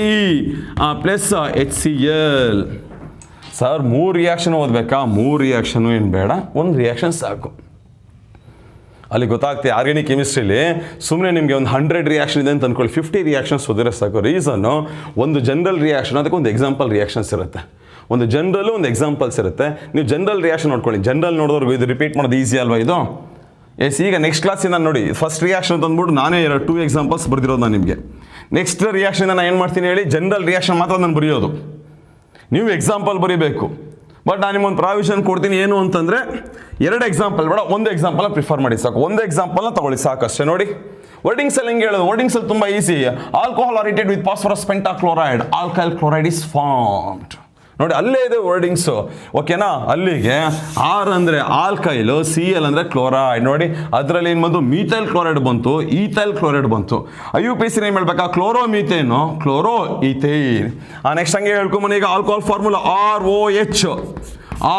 plus HCl. Sir 3 reaction ಓದಬೇಕಾ 3 ರಿಯಾಕ್ಷನು ಏನು ಬೇಡ ಒಂದು ರಿಯಾಕ್ಷನ್ ಸಾಕು. ಅಲ್ಲಿ ಗೊತ್ತಾಗ್ತದೆ ಆರ್ಗ್ಯಾನಿಕ್ ಕೆಮಿಸ್ಟ್ರಿಲಿ ಸುಮ್ಮನೆ ನಿಮಗೆ ಒಂದು 100 ರಿಯಾಕ್ಷನ್ ಇದೆ ಅಂತ ಅಂದ್ಕೊಳ್ಳಿ 50 ರಿಯಾಕ್ಷನ್ಸ್ ಓದಿದ್ರೆ ಸಾಕು. ರೀಸನ್ನು ಒಂದು ಜನರಲ್ ರಿಯಾಕ್ಷನ್ ಅದಕ್ಕೆ ಒಂದು ಎಕ್ಸಾಂಪಲ್ ರಿಯಾಕ್ಷನ್ಸ್ ಇರುತ್ತೆ, ಒಂದು ಜನರಲ್ಲು ಒಂದು ಎಕ್ಸಾಂಪಲ್ಸ್ ಇರುತ್ತೆ. ನೀವು ಜನರಲ್ ರಿಯಾಕ್ಷನ್ ನೋಡ್ಕೊಳ್ಳಿ, ಜನರಲ್ ನೋಡಿದವ್ರಿಗೆ ಇದು ರಿಪೀಟ್ ಮಾಡೋದು ಈಸಿ ಅಲ್ವಾ ಇದು. ಈಗ ನೆಕ್ಸ್ಟ್ ಕ್ಲಾಸಿಂದ ನೋಡಿ ಫಸ್ಟ್ ರಿಯಾಕ್ಷನ್ ಅಂತ ಅಂದ್ಬಿಟ್ಟು ನಾನೇ 2 ಎಕ್ಸಾಂಪಲ್ಸ್ ಬರ್ದಿರೋದು ನಾನು ನಿಮಗೆ. ನೆಕ್ಸ್ಟ್ ರಿಯಾಕ್ಷನ್ ನಾನು ಏನು ಮಾಡ್ತೀನಿ ಹೇಳಿ ಜನರಲ್ ರಿಯಾಕ್ಷನ್ ಮಾತ್ರ ನಾನು ಬರೆಯೋದು, ನೀವು ಎಕ್ಸಾಂಪಲ್ ಬರೀಬೇಕು. ಬಟ್ ನಾನು ನಿಮ್ಮೊಂದು ಪ್ರಾವಿಷನ್ ಕೊಡ್ತೀನಿ ಏನು ಅಂತಂದರೆ 2 ಎಕ್ಸಾಂಪಲ್ ಬೇಡ ಒಂದು ಎಕ್ಸಾಂಪಲ್ ಪ್ರಿಫರ್ ಮಾಡಿ ಸಾಕು, ಒಂದು ಎಕ್ಸಾಂಪಲ್ನ ತಗೊಳ್ಳಿ ಸಾಕಷ್ಟೇ. ನೋಡಿ ವರ್ಡಿಂಗ್ಸಲ್ಲಿ ಹೆಂಗೆ ಹೇಳೋದು ವರ್ಡಿಂಗ್ಸಲ್ಲಿ ತುಂಬ easy. Alcohol are treated with phosphorus pentachloride alkyl chloride is formed ನೋಡಿ ಅಲ್ಲೇ ಇದೆ ವರ್ಡಿಂಗ್ಸು ಓಕೆನಾ. ಅಲ್ಲಿಗೆ ಆರ್ ಅಂದರೆ ಆಲ್ಕೈಲು Cl ಅಂದರೆ ಕ್ಲೋರೈಡ್ ನೋಡಿ ಅದರಲ್ಲಿ ಏನು ಬಂತು ಮೀಥೈಲ್ ಕ್ಲೋರೈಡ್ ಬಂತು ಈಥೈಲ್ ಕ್ಲೋರೈಡ್ ಬಂತು. IUPAC ಏನು ಹೇಳ್ಬೇಕಾ ಕ್ಲೋರೋಮೀಥೇನು ಕ್ಲೋರೋ ಈಥೈಲ್. ನೆಕ್ಸ್ಟ್ ಹಂಗೆ ಹೇಳ್ಕೊಂಬನಿ ಈಗ ಆಲ್ಕೋಹಾಲ್ ಫಾರ್ಮುಲಾ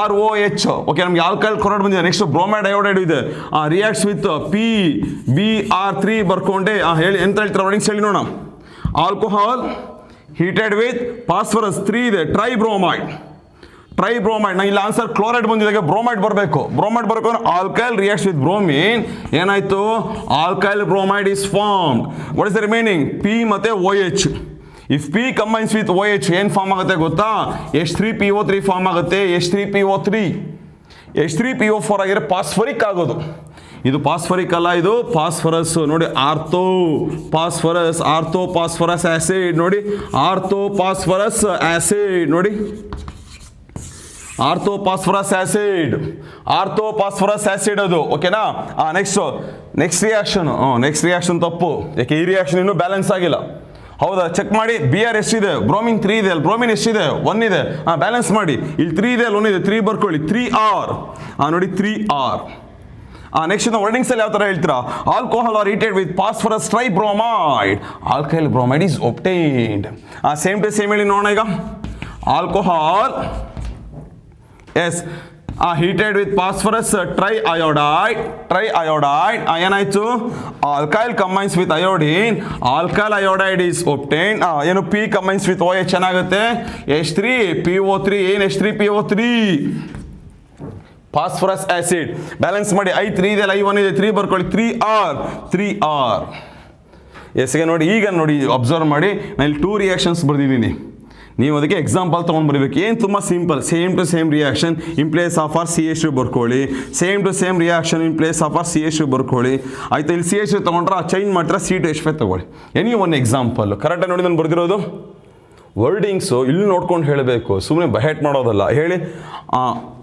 ROH ಓಕೆ ನಮಗೆ ಆಲ್ಕೈಲ್ ಕ್ಲೋರೈಡ್ ಬಂದಿದೆ. ನೆಕ್ಸ್ಟ್ ಬ್ರೋಮೈಡ್ ಅಯೋಡೈಡ್ ಇದೆ ರಿಯಾಕ್ಟ್ಸ್ ವಿತ್ PBr3 ಬರ್ಕೊಂಡೆ ಹೇಳಿ ಎಂತ ಹೇಳ್ತಾರೆ ವರ್ಡಿಂಗ್ಸ್ ಹೇಳಿ ನೋಡೋಣ. ಆಲ್ಕೋಹಾಲ್ heated with phosphorus 3 ಇದೆ ಟ್ರೈಬ್ರೋಮೈಡ್ ನಾ ಇಲ್ಲಿ ಆನ್ಸರ್ ಕ್ಲೋರೈಡ್ ಬಂದಿದಾಗ ಬ್ರೋಮೈಡ್ ಬರಬೇಕು ಆಲ್ಕೈಲ್ ರಿಯಾಕ್ಟ್ಸ್ ವಿತ್ ಬ್ರೋಮಿನ್ ಏನಾಯ್ತು alkyl bromide is formed. What is the remaining P ಮತ್ತೆ OH. If P combines with OH ಏನು ಫಾರ್ಮ್ ಆಗುತ್ತೆ ಗೊತ್ತಾ H3PO3 ಫಾರ್ಮ್ ಆಗುತ್ತೆ H3PO4 ಆಗಿರೋ ಫಾಸ್ಫರಿಕ್ ಆಗೋದು. ಇದು ಫಾಸ್ಫರಿಕ್ ಅಲ್ಲ ಇದು ಫಾಸ್ಫರಸ್ ನೋಡಿ ಆರ್ಥೋಫಾಸ್ಫರಸ್ ಆ್ಯಸಿಡ್ ನೋಡಿ ಆರ್ಥೋಫಾಸ್ಫರಸ್ ಆ್ಯಸಿಡ್ ಅದು ಓಕೆನಾ. ನೆಕ್ಸ್ಟ್ ರಿಯಾಕ್ಷನ್ ತಪ್ಪು, ಯಾಕೆ ಈ ರಿಯಾಕ್ಷನ್ ಇನ್ನೂ ಬ್ಯಾಲೆನ್ಸ್ ಆಗಿಲ್ಲ. ಹೌದಾ ಚೆಕ್ ಮಾಡಿ Br ಎಷ್ಟಿದೆ ಬ್ರೋಮಿನ್ 3 ಇದೆ ಅಲ್ಲಿ ಬ್ರೋಮಿನ್ ಎಷ್ಟಿದೆ 1 ಇದೆ ಬ್ಯಾಲೆನ್ಸ್ ಮಾಡಿ ಇಲ್ಲಿ 3 ಇದೆ ಅಲ್ಲಿ 1 ಇದೆ 3 ಬರ್ಕೊಳ್ಳಿ 3R ನೋಡಿ 3R. ನೆಕ್ಸ್ಟ್ ವರ್ಡಿಂಗ್ಸ್ ಅಲ್ಲಿ ಯಾವ ಥರ ಹೇಳ್ತೀರಾ alcohol are treated with phosphorus tribromide alkyl bromide is obtained. Same to same ಹೇಳಿ ನೋಡೋಣ ಈಗ alcohol heated with phosphorus triiodide ಏನಾಯ್ತು alkyl combines with iodine alkyl iodide is obtained. ಏನು P ಕಂಬೈನ್ಸ್ ವಿತ್ OH ಏನಾಗುತ್ತೆ H3PO3 ಏನು H3PO3 phosphorus acid. Balance ಮಾಡಿ I3 ಇದೆ I1 ಇದೆ 3 ಬರ್ಕೊಳ್ಳಿ 3R. ಎಸ್ಗೆ ನೋಡಿ ಈಗ ನೋಡಿ ಅಬ್ಸರ್ವ್ ಮಾಡಿ ನಾನು ಇಲ್ಲಿ 2 ರಿಯಾಕ್ಷನ್ಸ್ ಬರ್ದಿದ್ದೀನಿ. ನೀವು ಅದಕ್ಕೆ ಎಕ್ಸಾಂಪಲ್ ತೊಗೊಂಡು ಬರಬೇಕು. ಏನು ತುಂಬ simple, same to same reaction in place of R CH2 ಬರ್ಕೊಳ್ಳಿ, same to same reaction in place of R CH2 ಬರ್ಕೊಳ್ಳಿ. ಆಯಿತು, ಇಲ್ಲಿ CH2 ತೊಗೊಂಡ್ರೆ ಚೇಂಜ್ ಮಾಡ್ತೀರಾ C2H5 ತೊಗೊಳ್ಳಿ. ಎನಿ ಒನ್ ಎಕ್ಸಾಂಪಲ್ ಕರೆಕ್ಟಾಗಿ ನೋಡಿ ನಾನು ಬರ್ದಿರೋದು. ವರ್ಡಿಂಗ್ಸು ಇಲ್ಲಿ ನೋಡ್ಕೊಂಡು ಹೇಳಬೇಕು, ಸುಮ್ಮನೆ ಬಹೆಟ್ ಮಾಡೋದಲ್ಲ. ಹೇಳಿ,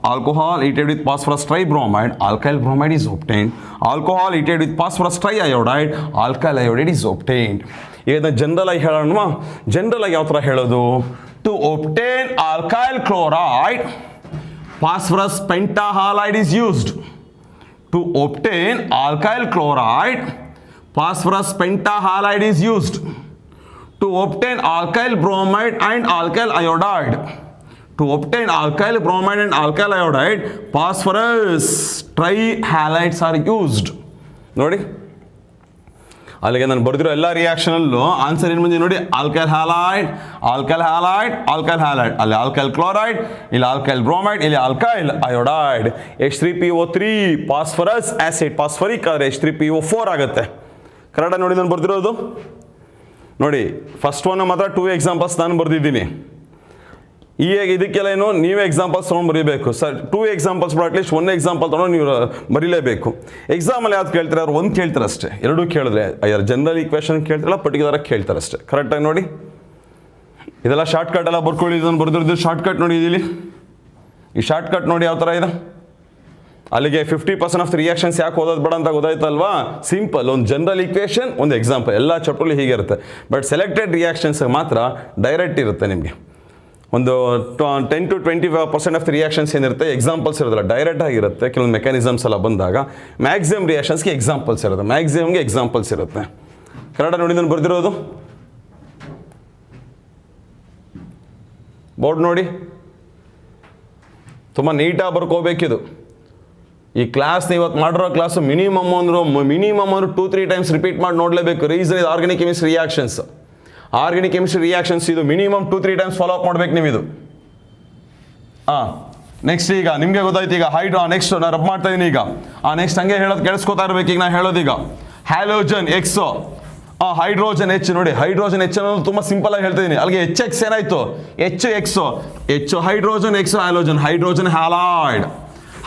alcohol heated with phosphorus tribromide, alkyl bromide is obtained. Alcohol heated with phosphorus triiodide, alkyl iodide is obtained. ಈಗ ಇದನ್ನು ಜನರಲ್ ಆಗಿ ಹೇಳೋಣ. ಜನರಲ್ ಆಗಿ ಯಾವ ಥರ ಹೇಳೋದು? To obtain alkyl chloride phosphorus pentahalide is used. To obtain alkyl chloride phosphorus pentahalide is used. To obtain alkyl bromide and alkyl iodide. To obtain alkyl bromide and alkyl iodide, phosphorus trihalides are used. ನೋಡಿ, ಅಲ್ಲಿಗೆ ನಾನು ಬರೆದಿರೋ ಎಲ್ಲ ರಿಯಾಕ್ಷನಲ್ಲೂ answer ಏನು ಬಂದಿದೆ ನೋಡಿ. Alkyl halide, alkyl halide, alkyl halide, ಅಲ್ಲಿ alkyl chloride, ಇಲ್ಲಿ ಆಲ್ಕೈಲ್ ಬ್ರೋಮೈಡ್, ಇಲ್ಲಿ alkyl iodide. H3PO3 phosphorus acid, phosphoric ಆದರೆ H3PO4 ಆಗುತ್ತೆ. ಕರೆಕ್ಟಾಗಿ ನೋಡಿ ನಾನು ಬರೆದಿರೋದು. ನೋಡಿ, ಫಸ್ಟ್ ಒನ್ ಮಾತ್ರ 2 ಎಕ್ಸಾಂಪಲ್ಸ್ ನಾನು ಬರೆದಿದ್ದೀನಿ. ಇದಕ್ಕೆಲ್ಲ ಏನು ನೀವೇ ಎಕ್ಸಾಂಪಲ್ಸ್ ತೊಗೊಂಡು ಬರೀಬೇಕು ಸರ್. 2 ಎಕ್ಸಾಂಪಲ್ಸ್ ಅಟ್ಲೀಸ್ಟ್ 1 ಎಕ್ಸಾಂಪಲ್ ತೊಗೊಂಡು ನೀವು ಬರೀಲೇಬೇಕು. ಎಕ್ಸಾಮಲ್ಲಿ ಯಾವ್ದು ಕೇಳ್ತಾರೆ, ಅವ್ರು ಒಂದು ಕೇಳ್ತಾರೆ ಅಷ್ಟೇ. ಎರಡೂ ಕೇಳಿದ್ರೆ ಯಾರು ಜನರಲ್ ಈಕ್ವೇಷನ್ ಕೇಳ್ತಾರಲ್ಲ, ಪರ್ಟಿಕ್ಯುಲರಾಗಿ ಕೇಳ್ತಾರೆ ಅಷ್ಟೇ. ಕರೆಕ್ಟಾಗಿ ನೋಡಿ, ಇದೆಲ್ಲ ಶಾರ್ಟ್ಕಟ್ ಎಲ್ಲ ಬರ್ಕೊಳ್ಳಿ. ಇದನ್ನು ಬರೆದಿರೋದು ಶಾರ್ಟ್ಕಟ್ ನೋಡಿ. ಇಲ್ಲಿ ಈ ಶಾರ್ಟ್ಕಟ್ ನೋಡಿ ಯಾವ ಥರ ಇದೆ. ಅಲ್ಲಿಗೆ 50% ಆಫ್ ದ ರಿಯಾಕ್ಷನ್ಸ್ ಯಾಕೆ ಓದೋದು ಬೇಡ ಅಂತ ಗೊತ್ತಾಯ್ತಲ್ವಾ. ಸಿಂಪಲ್, ಒಂದು ಜನರಲ್ ಈಕ್ವೇಷನ್, ಒಂದು ಎಕ್ಸಾಂಪಲ್, ಎಲ್ಲ ಚಾಪ್ಟರ್ಲಿ ಹೀಗೆ ಇರುತ್ತೆ. ಬಟ್ ಸೆಲೆಕ್ಟೆಡ್ ರಿಯಾಕ್ಷನ್ಸ್ ಮಾತ್ರ ಡೈರೆಕ್ಟ್ ಇರುತ್ತೆ ನಿಮಗೆ. ಒಂದು 10 to 20% ಆಫ್ ದ ರಿಯಾಕ್ಷನ್ಸ್ ಏನಿರುತ್ತೆ ಎಕ್ಸಾಂಪಲ್ಸ್ ಇರೋದಿಲ್ಲ, ಡೈರೆಕ್ಟ್ ಆಗಿರುತ್ತೆ. ಕೆಲವೊಂದು ಮೆಕ್ಯಾನಿಸಮ್ಸ್ ಎಲ್ಲ ಬಂದಾಗ ಮ್ಯಾಕ್ಸಿಮಮ್ ರಿಯಾಕ್ಷನ್ಸ್ಗೆ ಎಕ್ಸಾಂಪಲ್ಸ್ ಇರುತ್ತೆ, ಮ್ಯಾಕ್ಸಿಮಮ್ಗೆ ಎಕ್ಸಾಂಪಲ್ಸ್ ಇರುತ್ತೆ. ಕರೆಕ್ಟಾಗಿ ನೋಡಿ ನಾನು ಬರೆದಿರೋದು. ಬೋರ್ಡ್ ನೋಡಿ, ತುಂಬ ನೀಟಾಗಿ ಬರ್ಕೋಬೇಕಿದು. ಈ ಕ್ಲಾಸ್ನ ಇವತ್ತು ಮಾಡಿರೋ ಕ್ಲಾಸು ಮಿನಿಮಮ್ ಅಂದರು 2-3 ಟೈಮ್ಸ್ ರಿಪೀಟ್ ಮಾಡಿ ನೋಡಲೇಬೇಕು. ರೀಸನ್ ಇದು organic chemistry reactions. Organic chemistry reactions ಇದು ಮಿನಿಮಮ್ 2-3 ಟೈಮ್ಸ್ ಫಾಲೋ ಅಪ್ ಮಾಡ್ಬೇಕು ನೀವು ಇದು. ನೆಕ್ಸ್ಟ್ ಈಗ ನಿಮಗೆ ಗೊತ್ತಾಯ್ತು. ಈಗ ಹೈಡ್ರೋ ನೆಕ್ಸ್ಟ್ ನಾನು ರಬ್ ಮಾಡ್ತಾ ಇದ್ದೀನಿ ಈಗ. ನೆಕ್ಸ್ಟ್ ಹಂಗೆ ಹೇಳೋದು ಕೇಳಿಸ್ಕೊತಾ ಇರ್ಬೇಕು. ಈಗ ನಾನು ಹೇಳೋದೀಗ ಹ್ಯಾಲೋಜನ್ ಎಕ್ಸ್, ಹೈಡ್ರೋಜನ್ ಎಚ್. ನೋಡಿ, ಹೈಡ್ರೋಜನ್ ಎಚ್ ಅನ್ನೋದು ತುಂಬ ಸಿಂಪಲ್ ಆಗಿ ಹೇಳ್ತಾ ಇದ್ದೀನಿ. ಅಲ್ಲಿಗೆ HX ಏನಾಯ್ತು, H hydrogen, X halogen, hydrogen halide,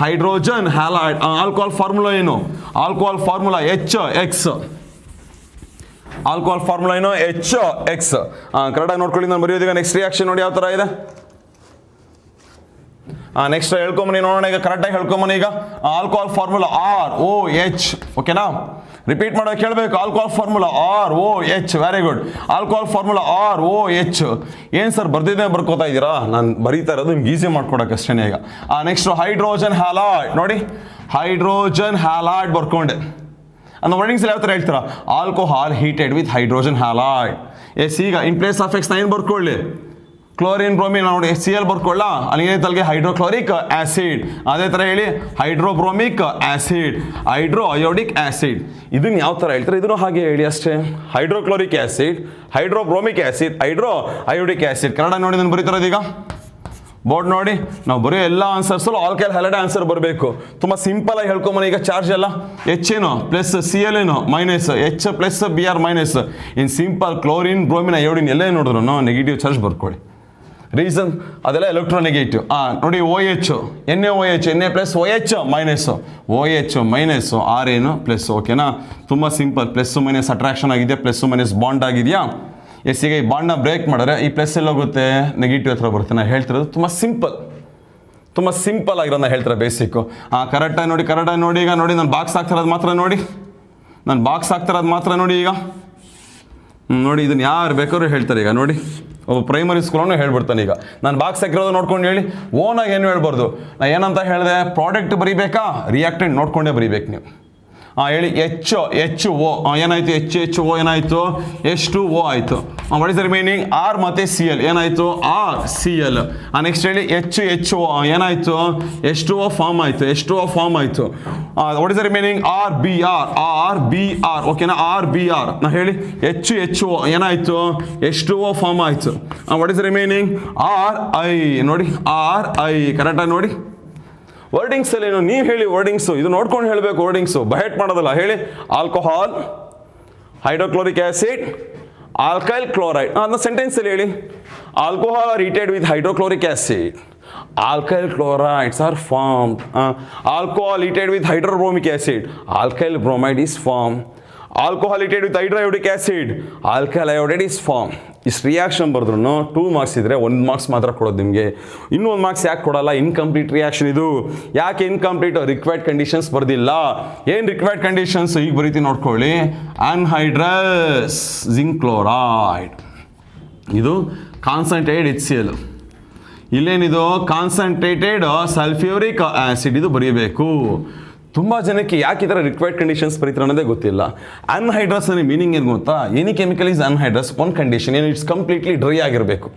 hydrogen halide. Alcohol formula ಏನು? Alcohol formula HX. Alcohol formula ಏನು? HX. ಕರೆಕ್ಟಾಗಿ ನೋಡ್ಕೊಳ್ಳಿ ನಾನು ಬರೆಯೋದೀಗ. ನೆಕ್ಸ್ಟ್ ರಿಯಾಕ್ಷನ್ ನೋಡಿ ಯಾವ ಥರ ಇದೆ. ನೆಕ್ಸ್ಟ್ ಹೇಳ್ಕೊಂಬನಿ ನೋಡೋಣ. ಈಗ ಕರೆಕ್ಟಾಗಿ ಹೇಳ್ಕೊಂಬನಿ. ಈಗ ಆಲ್ಕೋಹಾಲ್ ಫಾರ್ಮುಲಾ ROH. ಓಕೆನಾ? ರಿಪೀಟ್ ಮಾಡೋಕೆ ಹೇಳಬೇಕು. Alcohol formula ROH. Very good. Alcohol formula ROH. ಏನು ಸರ್ ಬರ್ದಿದ್ದೇ ಬರ್ಕೋತಾ ಇದ್ದೀರಾ? ನಾನು ಬರೀತಾ ಇರೋದು ನಿಮ್ಗೆ ಈಸಿ ಮಾಡ್ಕೊಡೋಕೆ ಅಷ್ಟೇ. ಈಗ ನೆಕ್ಸ್ಟ್ ಹೈಡ್ರೋಜನ್ ಹ್ಯಾಲೈಡ್. ನೋಡಿ, ಹೈಡ್ರೋಜನ್ ಹ್ಯಾಲೈಡ್ ಬರ್ಕೊಂಡೆ. ಅನ್ನೋ ವರ್ಡಿಂಗ್ಸ್ ಯಾವ ಥರ ಹೇಳ್ತೀರಾ? Alcohol heated with hydrogen halide. Yes, ಈಗ ಇನ್ ಪ್ಲೇಸ್ ಆಫ್ ಎಕ್ಸ್ ಏನು ಬರ್ಕೊಳ್ಳಿ? Chlorine bromine. ನೋಡಿ, HCl ಬರ್ಕೊಳ್ಳ. ಅಲ್ಲಿ ಏನೈತೆ ಅಲ್ಲಿಗೆ ಹೈಡ್ರೋಕ್ಲೋರಿಕ್ ಆ್ಯಸಿಡ್. ಅದೇ ಥರ ಹೇಳಿ ಹೈಡ್ರೋಬ್ರೋಮಿಕ್ ಆ್ಯಸಿಡ್, ಹೈಡ್ರೋ ಅಯೋಡಿಕ್ ಆ್ಯಸಿಡ್. ಇದನ್ನು ಯಾವ ಥರ ಹೇಳ್ತಾರೆ ಇದನ್ನು ಹಾಗೆ ಹೇಳಿ ಅಷ್ಟೇ. Hydrochloric acid, hydrobromic acid, hydro iodic acid. Kannada ನೋಡಿ ನಾನು ಬರೀತಾರೋದು. ಈಗ ಬೋರ್ಡ್ ನೋಡಿ, ನಾವು ಬರೆಯೋ ಎಲ್ಲ ಆನ್ಸರ್ಸಲ್ಲೂ ಆಲ್ಕೈಲ್ ಹ್ಯಾಲೈಡ್ ಆನ್ಸರ್ ಬರಬೇಕು. ತುಂಬ ಸಿಂಪಲ್ ಆಗಿ ಹೇಳ್ಕೊಂಬನಿ. ಈಗ ಚಾರ್ಜ್ ಎಲ್ಲ H ಏನು ಪ್ಲಸ್, Cl ಏನು minus, H plus Br minus. In simple chlorine bromine iodine ಎಲ್ಲ ನೋಡಿದ್ರು ನೆಗೆಟಿವ್ ಚಾರ್ಜ್ ಬರ್ಕೊಳ್ಳಿ. ರೀಸನ್ ಅದೆಲ್ಲ ಎಲೆಕ್ಟ್ರೋನೆಗೆಟಿವ್. ನೋಡಿ, OH NaOH, Na plus OH minus, OH minus, R ಏನು ಪ್ಲಸ್. ಓಕೆನಾ? ತುಂಬ ಸಿಂಪಲ್. ಪ್ಲಸ್ ಮೈನಸ್ ಅಟ್ರಾಕ್ಷನ್ ಆಗಿದೆ, ಪ್ಲಸ್ ಮೈನಸ್ ಬಾಂಡ್ ಆಗಿದೆಯಾ? ಎಸ್, ಈಗ ಈ ಬಾಂಡ್ನ ಬ್ರೇಕ್ ಮಾಡಿದ್ರೆ ಈ ಪ್ಲಸ್ ಎಲ್ಲ ಹೋಗುತ್ತೆ, ನೆಗೆಟಿವ್ ಹತ್ರ ಬರುತ್ತೆ. ನಾನು ಹೇಳ್ತಿರೋದು ತುಂಬ ಸಿಂಪಲ್, ತುಂಬ ಸಿಂಪಲ್ ಆಗಿರೋದು ನಾನು ಹೇಳ್ತಾರೆ ಬೇಸಿಕ್ಕು. ಕರೆಕ್ಟಾಗಿ ನೋಡಿ, ಕರೆಕ್ಟಾಗಿ ನೋಡಿ. ಈಗ ನೋಡಿ, ನಾನು ಬಾಕ್ಸ್ ಹಾಕ್ತಿರೋದು ಮಾತ್ರ ನೋಡಿ, ನಾನು ಬಾಕ್ಸ್ ಹಾಕ್ತಿರೋದು ಮಾತ್ರ ನೋಡಿ. ಈಗ ನೋಡಿ, ಇದನ್ನು ಯಾರು ಬೇಕಾದ್ರೂ ಹೇಳ್ತಾರೆ. ಈಗ ನೋಡಿ, ಒಬ್ಬ ಪ್ರೈಮರಿ ಸ್ಕೂಲನ್ನು ಹೇಳ್ಬಿಡ್ತಾನೆ. ಈಗ ನಾನು ಬಾಕ್ಸ್ ಹಾಕಿರೋದು ನೋಡ್ಕೊಂಡು ಹೇಳಿ, ಓನಾಗಿ ಏನು ಹೇಳ್ಬಾರ್ದು. ನಾನು ಏನಂತ ಹೇಳಿದೆ, ಪ್ರಾಡಕ್ಟ್ ಬರೀಬೇಕಾ, ರಿಯಾಕ್ಟೆಂಟ್ ನೋಡ್ಕೊಂಡೇ ಬರೀಬೇಕು ನೀವು. ಹೇಳಿ HO ಏನಾಯಿತು, HO ಏನಾಯಿತು, H2O ಆಯಿತು. What is the remaining? R ಮತ್ತು Cl ಏನಾಯಿತು, RCl. ನೆಕ್ಸ್ಟ್ ಹೇಳಿ HO ಏನಾಯಿತು, H2O ಫಾರ್ಮ್ ಆಯಿತು, H2O ಫಾರ್ಮ್ ಆಯಿತು. What is the remaining? RBr. ಓಕೆನಾ? RBr. ನಾ ಹೇಳಿ HO ಏನಾಯಿತು, H2O ಫಾರ್ಮ್ ಆಯಿತು. What is the remaining? RI. ನೋಡಿ, RI. ಕರೆಕ್ಟಾಗಿ ನೋಡಿ. ವರ್ಡಿಂಗ್ಸ್ ಅಲ್ಲಿ ಏನು ನೀವು ಹೇಳಿ, ವರ್ಡಿಂಗ್ಸು ಇದು ನೋಡ್ಕೊಂಡು ಹೇಳಬೇಕು. ವರ್ಡಿಂಗ್ಸು ಬಹೆಟ್ ಮಾಡೋದಲ್ಲ. ಹೇಳಿ alcohol, hydrochloric acid, alkyl chloride ಅದನ್ನ ಸೆಂಟೆನ್ಸಲ್ಲಿ ಹೇಳಿ. Alcohol are heated with hydrochloric acid. Alkyl chlorides are formed. Alcohol heated with hydrobromic acid. Alkyl bromide is formed. Alcohol heated with hydroiodic acid. Alkyl iodide is formed. ಇಷ್ಟು reaction ಬರೆದ್ರು 2 marks ಇದ್ದರೆ 1 marks ಮಾತ್ರ ಕೊಡೋದು ನಿಮಗೆ. ಇನ್ನೂ 1 marks ಯಾಕೆ ಕೊಡಲ್ಲ? Incomplete reaction ಇದು. ಯಾಕೆ ಇನ್ಕಂಪ್ಲೀಟ್? Required conditions ಬರ್ದಿಲ್ಲ. ಏನು ರಿಕ್ವೈರ್ಡ್ ಕಂಡೀಷನ್ಸ್ ಈಗ ಬರೀತಿ ನೋಡ್ಕೊಳ್ಳಿ. ಅನ್ಹೈಡ್ರಸ್ ಜಿಂಕ್ ಕ್ಲೋರೈಡ್, ಇದು ಕಾನ್ಸಂಟ್ರೇಟೆಡ್ HCl. ಇಲ್ಲೇನಿದು ಕಾನ್ಸಂಟ್ರೇಟೆಡ್ ಸಲ್ಫ್ಯೂರಿಕ್ ಆ್ಯಸಿಡ್, ಇದು ಬರೀಬೇಕು. ತುಂಬ ಜನಕ್ಕೆ ಯಾಕೆ ಈ ಥರ ರಿಕ್ವೈರ್ಡ್ ಕಂಡೀಷನ್ಸ್ ಬರೀತಾರೆ ಅನ್ನೋದೇ ಗೊತ್ತಿಲ್ಲ. ಅನ್ಹೈಡ್ರಸ್ ಅನ್ನೋ ಮೀನಿಂಗ್ ಏನು ಗೊತ್ತಾ? Any chemical is anhydrous one condition, ಏನು ಇಟ್ಸ್ ಕಂಪ್ಲೀಟ್ಲಿ ಡ್ರೈ ಆಗಿರಬೇಕು.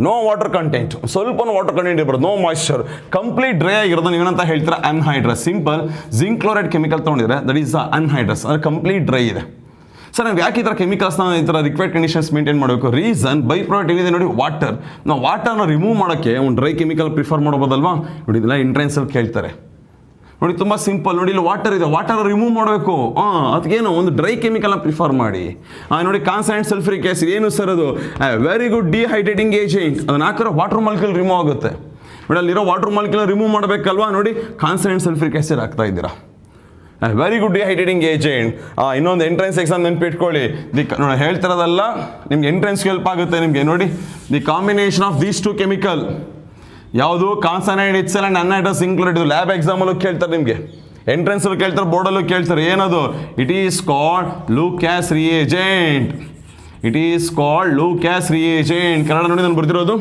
ನೋ ವಾಟರ್ ಕಂಟೆಂಟ್, ಸ್ವಲ್ಪ ವಾಟರ್ ಕಂಟೆಂಟ್ ಇರ್ಬಾರ್ದು, ನೋ ಮಾಯ್ಶ್ಚರ್, ಕಂಪ್ಲೀಟ್ ಡ್ರೈ ಆಗಿರೋದು ನೀವೇನಂತ ಹೇಳ್ತೀರಾ? Anhydrous. Simple zinc chloride chemical ತೊಗೊಂಡಿದ್ರೆ ದಟ್ ಈಸ್ ಅನ್ಹೈಡ್ರಸ್, ಅಂದರೆ ಕಂಪ್ಲೀಟ್ ಡ್ರೈ ಇದೆ. ಸರ್ ನಾವು ಯಾಕೆ ಈ ಥರ ಕೆಮಿಕಲ್ಸ್ನ ಈ ಥರ ರಿಕ್ವೈರ್ಡ್ ಕಂಡೀಷನ್ಸ್ ಮೇಂಟೈನ್ ಮಾಡಬೇಕು? ರೀಸನ್ ಬೈ ಪ್ರಾಡಕ್ಟ್ ಏನಿದೆ ನೋಡಿ, ವಾಟರ್. ನಾವು ವಾಟರ್ನ ರಿಮೂವ್ ಮಾಡೋಕ್ಕೆ ಒಂದು ಡ್ರೈ ಕೆಮಿಕಲ್ ಪ್ರಿಫರ್ ಮಾಡ್ಬೋದಲ್ವಾ? ನೋಡಿ ಇದೆಲ್ಲ ಎಂಟ್ರೆನ್ಸಲ್ಲಿ ಕೇಳ್ತಾರೆ ನೋಡಿ, ತುಂಬ ಸಿಂಪಲ್. ನೋಡಿ ಇಲ್ಲಿ ವಾಟರ್ ಇದೆ, ವಾಟರ್ ರಿಮೂವ್ ಮಾಡಬೇಕು. ಅದಕ್ಕೇನು ಒಂದು ಡ್ರೈ ಕೆಮಿಕಲ್ನ ಪ್ರಿಫರ್ ಮಾಡಿ. ನೋಡಿ ಕಾನ್ಸಂಟ್ರೇಟೆಡ್ ಸಲ್ಫ್ಯೂರಿಕ್ ಆಸಿಡ್, ಏನು ಸರ್ ಅದು? Very good dehydrating agent. ಅದನ್ನ ಹಾಕಿರೋ ವಾಟರ್ ಮಾಲಿಕ್ಯೂಲ್ ರಿಮೂವ್ ಆಗುತ್ತೆ. ನೋಡಿ ಅಲ್ಲಿರೋ ವಾಟರ್ ಮಾಲಿಕ್ಯೂಲ್ ರಿಮೂವ್ ಮಾಡಬೇಕಲ್ವಾ? ನೋಡಿ ಕಾನ್ಸಂಟ್ರೇಟೆಡ್ ಸಲ್ಫ್ಯೂರಿಕ್ ಆಸಿಡ್ ಹಾಕ್ತಾ ಇದ್ದೀರಾ. Very good dehydrating agent. ಇನ್ನೊಂದು ಎಂಟ್ರೆನ್ಸ್ ಎಕ್ಸಾಮ್ ನೆನ್ಪಿಟ್ಕೊಳ್ಳಿ. ನೋಡಿ ಹೇಳ್ತಿರೋದಲ್ಲ, ನಿಮ್ಗೆ ಎಂಟ್ರೆನ್ಸ್ಗೆ ಹೆಲ್ಪ್ ಆಗುತ್ತೆ ನಿಮಗೆ. ನೋಡಿ the combination of these 2 chemical ಯಾವುದು? Concentrated HCl and anhydrous zinc chloride. ಇದು ಲ್ಯಾಬ್ ಎಕ್ಸಾಮಲ್ಲೂ ಕೇಳ್ತಾರೆ ನಿಮಗೆ, ಎಂಟ್ರೆನ್ಸಲ್ಲೂ ಕೇಳ್ತಾರೆ, ಬೋರ್ಡಲ್ಲೂ ಕೇಳ್ತಾರೆ. ಏನದು? It is called Lucas reagent. It is called Lucas reagent. Kannada ನೋಡಿ ನಾನು ಬರ್ತಿರೋದು.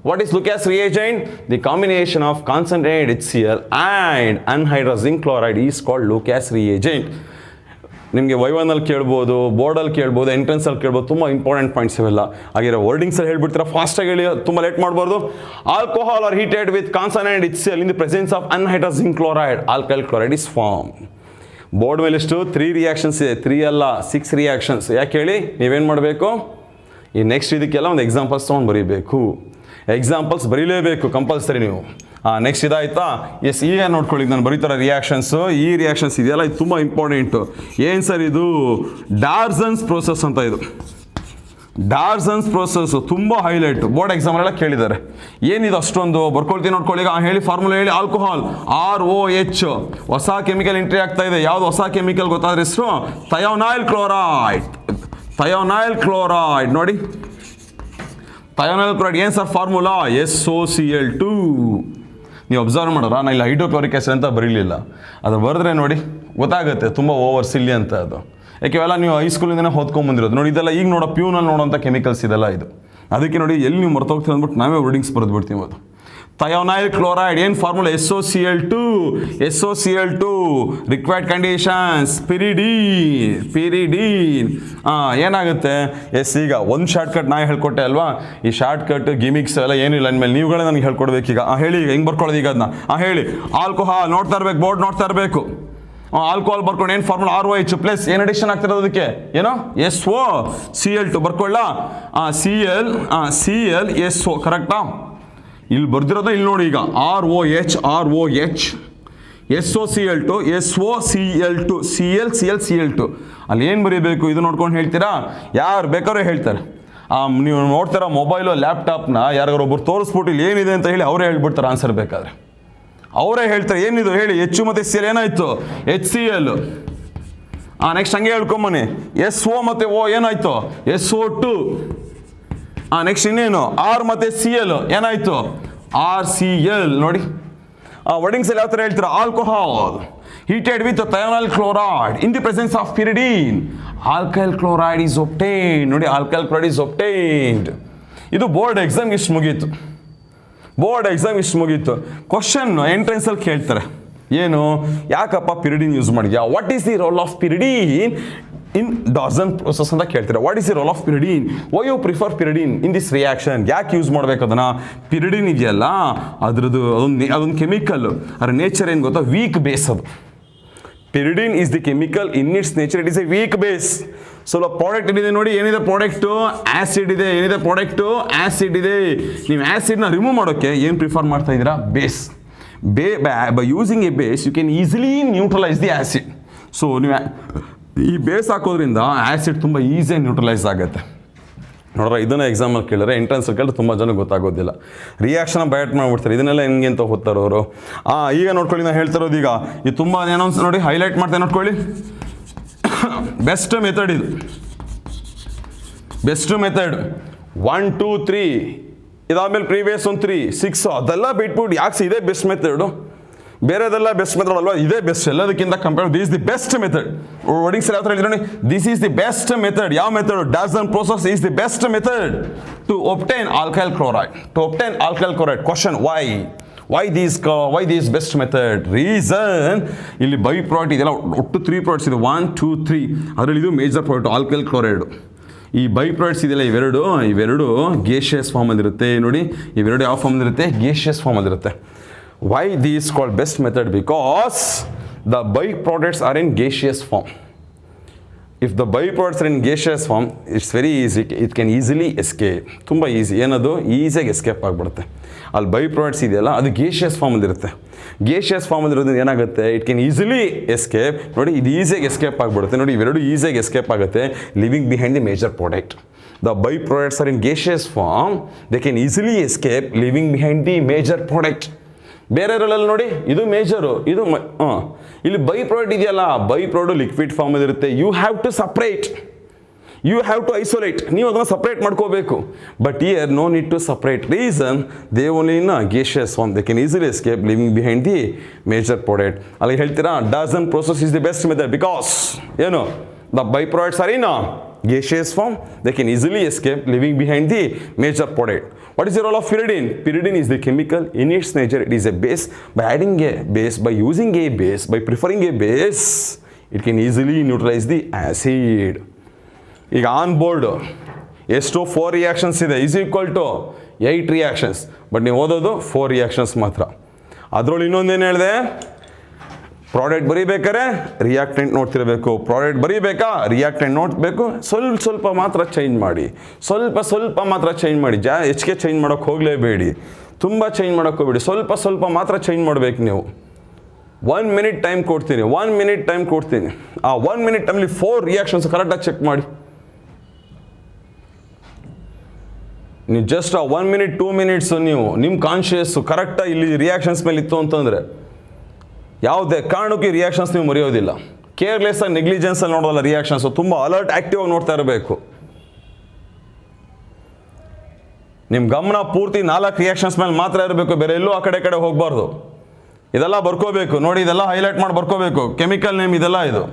What is Lucas reagent? The combination of concentrated HCl and anhydrous zinc chloride is called Lucas reagent. ನಿಮಗೆ ವೈವನಲ್ಲಿ ಕೇಳ್ಬೋದು, ಬೋರ್ಡಲ್ಲಿ ಕೇಳ್ಬೋದು, ಎಂಟ್ರೆನ್ಸಲ್ಲಿ ಕೇಳ್ಬೋದು. ತುಂಬ ಇಂಪಾರ್ಟೆಂಟ್ ಪಾಯಿಂಟ್ಸ್ ಇವೆಲ್ಲ. ಹಾಗಿರೋ ವರ್ಡಿಂಗ್ಸಲ್ಲಿ ಹೇಳ್ಬಿಡ್ತೀರಾ, ಫಾಸ್ಟಾಗಿ ಹೇಳಿ, ತುಂಬ ಲೇಟ್ ಮಾಡಬಾರ್ದು. Alcohol are heated with concentrated HCl in the presence of anhydrous zinc chloride. Alkyl chloride is form. Board ಮೇಲೆ ಎಷ್ಟು? 3 ರಿಯಾಕ್ಷನ್ಸ್ ಇದೆ. 3 ಅಲ್ಲ 6 ರಿಯಾಕ್ಷನ್ಸ್. ಯಾಕೆ ಹೇಳಿ? ನೀವೇನು ಮಾಡಬೇಕು? ಈ ನೆಕ್ಸ್ಟ್ ಇದಕ್ಕೆಲ್ಲ ಒಂದು ಎಕ್ಸಾಂಪಲ್ಸ್ ತೊಗೊಂಡು ಬರೀಬೇಕು. ಎಕ್ಸಾಂಪಲ್ಸ್ ಬರೀಲೇಬೇಕು ಕಂಪಲ್ಸರಿ ನೀವು. ನೆಕ್ಸ್ಟ್ ಇದಾಯ್ತಾ? ಎಸ್, ಈಗ ನೋಡ್ಕೊಳ್ಳಿ ನಾನು ಬರೀತಾರೆ ರಿಯಾಕ್ಷನ್ಸು. ಈ ರಿಯಾಕ್ಷನ್ಸ್ ಇದೆಯಲ್ಲ, ಇದು ತುಂಬ ಇಂಪಾರ್ಟೆಂಟು. ಏನು ಸರ್ ಇದು? ಡಾರ್ಸನ್ಸ್ ಪ್ರೋಸೆಸ್ ಅಂತ. ಇದು ಡಾರ್ಸನ್ಸ್ ಪ್ರೋಸೆಸ್ಸು ತುಂಬ ಹೈಲೈಟು. ಬೋರ್ಡ್ ಎಕ್ಸಾಮಲ್ಲೆಲ್ಲ ಕೇಳಿದ್ದಾರೆ. ಏನಿದು ಅಷ್ಟೊಂದು? ಬರ್ಕೊಳ್ತೀನಿ ನೋಡ್ಕೊಳ್ಳಿ. ಈಗ ಹೇಳಿ ಫಾರ್ಮುಲಾ ಹೇಳಿ. Alcohol ROH. ಹೊಸ ಕೆಮಿಕಲ್ ಎಂಟ್ರಿ ಆಗ್ತಾ ಇದೆ. ಯಾವುದು ಹೊಸ ಕೆಮಿಕಲ್ ಗೊತ್ತಾದ್ರೆ ಹೆಸರು? ಥಯೋನೈಲ್ ಕ್ಲೋರೈಡ್. ಥಯೋನೈಲ್ ಕ್ಲೋರೈಡ್ ನೋಡಿ, ಥಯೋನೈಲ್ ಕ್ಲೋರೈಡ್. ಏನು ಸರ್ ಫಾರ್ಮುಲಾ? SOCl2. ನೀವು ಅಬ್ಸರ್ವ್ ಮಾಡೋರ, ನಾನು ಇಲ್ಲಿ ಹೈಡ್ರೋಕ್ಲೋರಿಕ್ ಆಸಿಡ್ ಅಂತ ಬರೀಲಿಲ್ಲ. ಅದು ಬರೆದ್ರೆ ನೋಡಿ ಗೊತ್ತಾಗುತ್ತೆ ತುಂಬ ಓವರ್ ಸಿಲ್ಲಿ ಅಂತ. ಅದು ಯಾಕೆ ಇವೆಲ್ಲ ನೀವು ಹೈಸ್ಕೂಲಿಂದನೇ ಓದ್ಕೊಂಬಂದಿರೋದು. ನೋಡಿ ಇದೆಲ್ಲ ಈಗ ನೋಡೋ ಪ್ಯೂನಲ್ಲಿ ನೋಡೋಂಥ ಕೆಮಿಕಲ್ಸ್ ಇದೆಲ್ಲ ಇದು. ಅದಕ್ಕೆ ನೋಡಿ ಎಲ್ಲಿ ನೀವು ಮರ್ತೋಗ್ತೀವಿ ಅಂದ್ಬಿಟ್ಟು ನಾವೇ ವರ್ಡಿಂಗ್ಸ್ ಬರೆದು ಬಿಡ್ತೀವಿ. ಅದು ಥಯೋನೈಲ್ ಕ್ಲೋರೈಡ್. ಏನು formula? SOCl2. SOCl2 required conditions pyridine. ಏನಾಗುತ್ತೆ? ಎಸ್, ಈಗ ಒಂದು ಶಾರ್ಟ್ಕಟ್ ನಾ ಹೇಳ್ಕೊಟ್ಟೆ ಅಲ್ವಾ? ಈ ಶಾರ್ಟ್ಕಟ್ ಗಿಮಿಕ್ಸ್ ಎಲ್ಲ ಏನಿಲ್ಲ ಅಂದಮೇಲೆ ನೀವುಗಳೇ ನನಗೆ ಹೇಳ್ಕೊಡ್ಬೇಕೀಗ. ಹೇಳಿ ಈಗ ಹೆಂಗೆ ಬರ್ಕೊಳ್ಳೋದು ಈಗ ಅದನ್ನ? ಹೇಳಿ. ಆಲ್ಕೋಹಾಲ್ ನೋಡ್ತಾ ಇರಬೇಕು, ಬೋರ್ಡ್ ನೋಡ್ತಾ ಇರಬೇಕು. ಆಲ್ಕೋಹಾಲ್ ಬರ್ಕೊಂಡು ಏನು ಫಾರ್ಮುಲಾ? ROH ಪ್ಲಸ್ ಏನು ಅಡಿಷನ್ ಆಗ್ತಿರೋದು ಅದಕ್ಕೆ? ಏನೋ SOCl2 ಬರ್ಕೊಳ್ಳ. Cl SO ಕರೆಕ್ಟಾ? ಇಲ್ಲಿ ಬರ್ದಿರೋದ ಇಲ್ಲಿ ನೋಡಿ. ಈಗ ROH SOCl2 Cl ಅಲ್ಲಿ ಏನು ಬರೀಬೇಕು? ಇದು ನೋಡ್ಕೊಂಡು ಹೇಳ್ತೀರಾ? ಯಾರು ಬೇಕಾದ್ರೂ ಹೇಳ್ತಾರೆ. ನೀವು ನೋಡ್ತೀರಾ ಮೊಬೈಲು ಲ್ಯಾಪ್ಟಾಪ್ನ ಯಾರಿಗಾರು ಒಬ್ಬರು ತೋರಿಸ್ಬಿಟ್ಟು ಇಲ್ಲಿ ಏನಿದೆ ಅಂತ ಹೇಳಿ ಅವರೇ ಹೇಳ್ಬಿಡ್ತಾರೆ ಆನ್ಸರ್. ಬೇಕಾದ್ರೆ ಅವರೇ ಹೇಳ್ತಾರೆ ಏನಿದು ಹೇಳಿ. H ಮತ್ತು Cl ಏನಾಯಿತು? HCl. ನೆಕ್ಸ್ಟ್ ಹಂಗೆ ಹೇಳ್ಕೊಂಬನ್ನಿ. SO ಮತ್ತು O ಏನಾಯಿತು? SO2. ನೆಕ್ಸ್ಟ್ ಇನ್ನೇನು? R ಮತ್ತು Cl ಏನಾಯಿತು? RCl. ನೋಡಿ ವರ್ಡಿಂಗ್ಸಲ್ಲಿ ಯಾವ ಥರ ಹೇಳ್ತೀರಾ? Alcohol heated with thionyl chloride in the presence of pyridine. Alkyl chloride is obtained. ನೋಡಿ alkyl chloride is obtained. ಇದು ಬೋರ್ಡ್ ಎಕ್ಸಾಮ್ ಇಷ್ಟು ಮುಗೀತು. ಕ್ವಶನ್ ಎಂಟ್ರೆನ್ಸಲ್ಲಿ ಕೇಳ್ತಾರೆ. ಏನು? ಯಾಕಪ್ಪ ಪಿರಿಡಿನ್ ಯೂಸ್ ಮಾಡಿದ್ಯಾ? What is the role of pyridine in Darzens process ಅಂತ ಕೇಳ್ತಾರೆ. What is the role of pyridine? Why you prefer pyridine in this reaction? ಯಾಕೆ ಯೂಸ್ ಮಾಡಬೇಕು ಅದನ್ನು? ಪಿರಿಡಿನ್ ಇದೆಯಲ್ಲ ಅದರದ್ದು ಅದೊಂದು ಕೆಮಿಕಲ್. ಅದರ ನೇಚರ್ ಏನು ಗೊತ್ತಾ? Weak base. ಅದು pyridine is the chemical in its nature it is a weak base. ಸ್ವಲ್ಪ ಪ್ರಾಡಕ್ಟ್ ಏನಿದೆ ನೋಡಿ. ಏನಿದೆ ಪ್ರಾಡಕ್ಟು? ಆ್ಯಸಿಡ್ ಇದೆ. ಏನಿದೆ ಪ್ರಾಡಕ್ಟು? ಆ್ಯಸಿಡ್ ಇದೆ. ನೀವು ಆ್ಯಸಿಡ್ನ ರಿಮೂವ್ ಮಾಡೋಕ್ಕೆ ಏನು ಪ್ರಿಫರ್ ಮಾಡ್ತಾ ಇದ್ದೀರಾ? Base. By using a base you can easily neutralise the acid. So ನೀವು ಈ ಬೇಸ್ ಹಾಕೋದ್ರಿಂದ ಆ್ಯಸಿಡ್ ತುಂಬ ಈಸಿಯಾಗಿ ನ್ಯೂಟ್ರಲೈಸ್ ಆಗುತ್ತೆ. ನೋಡ್ರೆ ಇದನ್ನ ಎಕ್ಸಾಮಲ್ಲಿ ಕೇಳಿದ್ರೆ ಎಂಟ್ರೆನ್ಸ್ ಕೇಳಿದ್ರೆ ತುಂಬ ಜನ ಗೊತ್ತಾಗೋದಿಲ್ಲ, ರಿಯಾಕ್ಷನ್ ಬಯಟ್ ಮಾಡಿಬಿಡ್ತಾರೆ. ಇದನ್ನೆಲ್ಲ ಹೆಂಗೆ ಅಂತ ಹೋಗ್ತಾರೆ ಅವರು. ಈಗ ನೋಡ್ಕೊಳ್ಳಿ, ನಾನು ಹೇಳ್ತಿರೋದು ಈಗ ಇದು ತುಂಬ ಏನೋ ನೋಡಿ ಹೈಲೈಟ್ ಮಾಡ್ತೇನೆ ನೋಡ್ಕೊಳ್ಳಿ. ಬೆಸ್ಟ್ ಮೆಥಡ್ ಇದು, ಬೆಸ್ಟ್ ಮೆಥಡ್ 1 2 3 ಇದಾದ್ಮೇಲೆ ಪ್ರೀವಿಯಸ್ 1 3 6 ಅದೆಲ್ಲ ಬಿಟ್ಬಿಟ್ಟು ಯಾಕೆ ಇದೇ ಬೆಸ್ಟ್ ಮೆಥಡು, ಬೇರೆದೆಲ್ಲ ಬೆಸ್ಟ್ ಮೆಥಡ್ ಅಲ್ವಾ, ಇದೇ ಬೆಸ್ಟ್ ಎಲ್ಲದಕ್ಕಿಂತ compare. This the best method. Wordings ಯಾವ ಥರ ಹೇಳಿದ್ರೆ ನೋಡಿ, this is the best method. ಯಾವ method? Darzens process is the best method to obtain alkyl chloride. To obtain alkyl chloride. Question why these best method? Reason, ಇಲ್ಲಿ by product ಇದೆಲ್ಲ ಒಟ್ಟು 3 products ಇದೆ, 1 2 3. ಅದರಲ್ಲಿ ಇದು ಮೇಜರ್ ಪ್ರಾಡಕ್ಟ್ ಆಲ್ಕೈಲ್ ಕ್ಲೋರೈಡ್. ಈ by products ಇದೆಯಲ್ಲ ಇವೆರಡು ಗೇಷಿಯಸ್ ಫಾರ್ಮಲ್ಲಿರುತ್ತೆ. ನೋಡಿ ಇವೆರಡು ಯಾವ ಫಾರ್ಮಲ್ಲಿರುತ್ತೆ? Gaseous ಫಾರ್ಮಲ್ಲಿರುತ್ತೆ. Why these called best method? Because the byproducts are in gaseous form. If the byproducts are in gaseous form, it's very easy. It can easily escape. ತುಂಬ easy, ಏನದು ಈಸಿಯಾಗಿ escape ಆಗಿಬಿಡುತ್ತೆ. ಅಲ್ಲಿ ಬೈ ಪ್ರಾಡಕ್ಟ್ಸ್ ಇದೆಯಲ್ಲ ಅದು gaseous ಫಾರ್ಮಲ್ಲಿರುತ್ತೆ. Gaseous ಫಾರ್ಮಲ್ಲಿರೋದು ಏನಾಗುತ್ತೆ? It can easily escape. ನೋಡಿ ಇದು ಈಸಿಯಾಗಿ ಎಸ್ಕೇಪ್ ಆಗಿಬಿಡುತ್ತೆ. ನೋಡಿ ಇವೆರಡು ಈಸಿಯಾಗಿ ಎಸ್ಕೇಪ್ ಆಗುತ್ತೆ, living behind the major product. The byproducts are in gaseous form. They can easily escape, leaving behind the major product. ಬೇರೆಯವರಲ್ಲಿ ನೋಡಿ ಇದು ಮೇಜರು, ಇದು ಇಲ್ಲಿ ಬೈ ಪ್ರಾಡಕ್ಟ್ ಇದೆಯಲ್ಲ, ಬೈ ಪ್ರಾಡಕ್ಟ್ ಲಿಕ್ವಿಡ್ ಫಾರ್ಮಲ್ಲಿ ಇರುತ್ತೆ. You have to separate, you have to isolate. ನೀವು ಅದನ್ನು ಸಪ್ರೇಟ್ ಮಾಡ್ಕೋಬೇಕು. But here no need to separate. Reason they only in gaseous form. They can easily escape, living behind the major product. ಅಲ್ಲಿ ಹೇಳ್ತೀರಾ Darzens process is the best method because ಏನು the by products are in gaseous form. They can easily escape, leaving behind the major product. What is the role of pyridine? Pyridine is the chemical. In its nature, it is a base. By adding a base, by using a base, by preferring a base, it can easily neutralize the acid. ಈಗ on board ಎಷ್ಟು 4 reactions ಇದೆ, is equal to 8 reactions. But ನೀವು ಓದೋದು 4 reactions ಮಾತ್ರ. ಅದರೊಳಗೆ ಇನ್ನೊಂದೇನು ಹೇಳಿದೆ? Product ಬರೀಬೇಕಾದ್ರೆ ರಿಯಾಕ್ಟೆಂಟ್ ನೋಡ್ತಿರಬೇಕು. ಪ್ರಾಡಕ್ಟ್ ಬರೀಬೇಕಾ? ರಿಯಾಕ್ಟೆಂಟ್ ನೋಡ್ಬೇಕು. ಸ್ವಲ್ಪ ಮಾತ್ರ ಚೇಂಜ್ ಮಾಡಿ, ಸ್ವಲ್ಪ ಮಾತ್ರ ಚೇಂಜ್ ಮಾಡಿ. ಹೆಚ್ಚಿಗೆ ಚೇಂಜ್ ಮಾಡೋಕ್ಕೆ ಹೋಗಲೇಬೇಡಿ, ತುಂಬ ಚೇಂಜ್ ಮಾಡೋಕ್ಕೆ ಹೋಗಬೇಡಿ. ಸ್ವಲ್ಪ ಮಾತ್ರ ಚೇಂಜ್ ಮಾಡಬೇಕು ನೀವು. 1 ಮಿನಿಟ್ ಟೈಮ್ ಕೊಡ್ತೀನಿ, 1 ಮಿನಿಟ್ ಟೈಮ್ ಕೊಡ್ತೀನಿ. ಆ 1 ಮಿನಿಟ್ ಟೈಮಲ್ಲಿ 4 ರಿಯಾಕ್ಷನ್ಸ್ ಕರೆಕ್ಟಾಗಿ ಚೆಕ್ ಮಾಡಿ. ನೀವು ಜಸ್ಟ್ ಆ 1 ಮಿನಿಟ್ 2 ಮಿನಿಟ್ಸು ನೀವು ನಿಮ್ಮ ಕಾನ್ಷಿಯಸ್ಸು ಕರೆಕ್ಟಾಗಿ ಇಲ್ಲಿ ರಿಯಾಕ್ಷನ್ಸ್ ಮೇಲೆ ಇತ್ತು ಅಂತಂದರೆ ಯಾವುದೇ ಕಾರಣಕ್ಕೂ ರಿಯಾಕ್ಷನ್ಸ್ ನೀವು ಮರೆಯೋದಿಲ್ಲ. ಕೇರ್ಲೆಸ್ ಆಗಿ ನೆಗ್ಲಿಜೆನ್ಸಲ್ಲಿ ನೋಡೋಲ್ಲ ರಿಯಾಕ್ಷನ್ಸು. ತುಂಬ ಅಲರ್ಟ್ ಆ್ಯಕ್ಟಿವ್ ಆಗಿ ನೋಡ್ತಾ ಇರಬೇಕು. ನಿಮ್ಮ ಗಮನ ಪೂರ್ತಿ 4 ರಿಯಾಕ್ಷನ್ಸ್ ಮೇಲೆ ಮಾತ್ರ ಇರಬೇಕು, ಬೇರೆ ಎಲ್ಲೂ ಆ ಕಡೆ ಹೋಗಬಾರ್ದು. ಇದೆಲ್ಲ ಬರ್ಕೋಬೇಕು ನೋಡಿ, ಇದೆಲ್ಲ ಹೈಲೈಟ್ ಮಾಡಿ ಬರ್ಕೋಬೇಕು. ಕೆಮಿಕಲ್ ನೇಮ್ ಇದೆಲ್ಲ ಇದು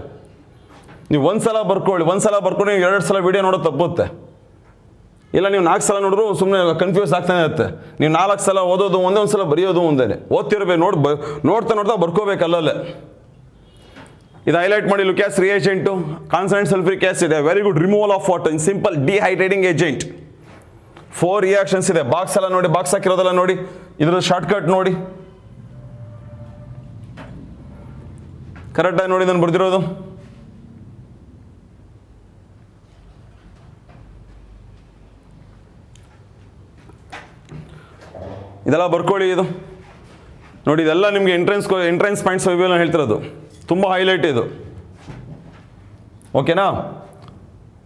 ನೀವು ಒಂದು ಸಲ ಬರ್ಕೊಂಡು ನೀವು 2 ಸಲ ವೀಡಿಯೋ ನೋಡೋದು ತಪ್ಪುತ್ತೆ. ಇಲ್ಲ ನೀವು 4 ಸಲ ನೋಡಿದ್ರು ಸುಮ್ಮನೆ ಕನ್ಫ್ಯೂಸ್ ಆಗ್ತಾನೆ ಇರುತ್ತೆ. ನೀವು 4 ಸಲ ಓದೋದು ಒಂದೇ, ಒಂದು ಸಲ ಬರೆಯೋದು ಒಂದೇ. ಓದ್ತಿರ್ಬೇಕು, ನೋಡ್ತಾ ಬರ್ಕೋಬೇಕು ಅಲ್ಲಲ್ಲೇ. ಇದು ಹೈಲೈಟ್ ಮಾಡಿ. Lucas reagent concentrate sulphuric acid, very good removal of water in simple dehydrating agent. 4 reactions ಇದೆ. ಬಾಕ್ಸ್ ಎಲ್ಲ ನೋಡಿ, ಬಾಕ್ಸ್ ಹಾಕಿರೋದೆಲ್ಲ ನೋಡಿ, ಇದ್ರದ್ದು ಶಾರ್ಟ್ಕಟ್ ನೋಡಿ, ಕರೆಕ್ಟಾಗಿ ನೋಡಿ ನಾನು ಬರ್ದಿರೋದು. ಇದೆಲ್ಲ ಬರ್ಕೊಳ್ಳಿ. ಇದು ನೋಡಿ, ಇದೆಲ್ಲ ನಿಮಗೆ ಎಂಟ್ರೆನ್ಸ್ ಪಾಯಿಂಟ್ಸ್ ಇವೆಲ್ಲ ಹೇಳ್ತಿರೋದು. ತುಂಬ ಹೈಲೈಟ್ ಇದು. ಓಕೆನಾ?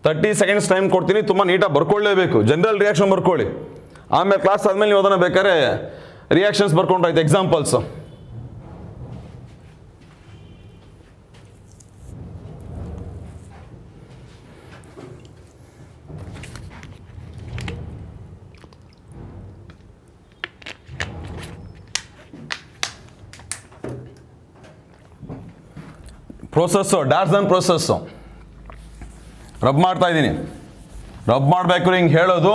30 ಸೆಕೆಂಡ್ಸ್ ಟೈಮ್ ಕೊಡ್ತೀನಿ, ತುಂಬ ನೀಟಾಗಿ ಬರ್ಕೊಳ್ಳೇಬೇಕು. ಜನರಲ್ ರಿಯಾಕ್ಷನ್ ಬರ್ಕೊಳ್ಳಿ. ಆಮೇಲೆ ಕ್ಲಾಸ್ ಆದಮೇಲೆ ನೀವು ಅದನ್ನು ಬೇಕಾದ್ರೆ ರಿಯಾಕ್ಷನ್ಸ್ ಬರ್ಕೊಂಡ್ರಾಯ್ತು, examples. Process Darzens process rub ಮಾಡ್ತಾ ಇದ್ದೀನಿ. ರಬ್ ಮಾಡಬೇಕು ಹಿಂಗೆ ಹೇಳೋದು,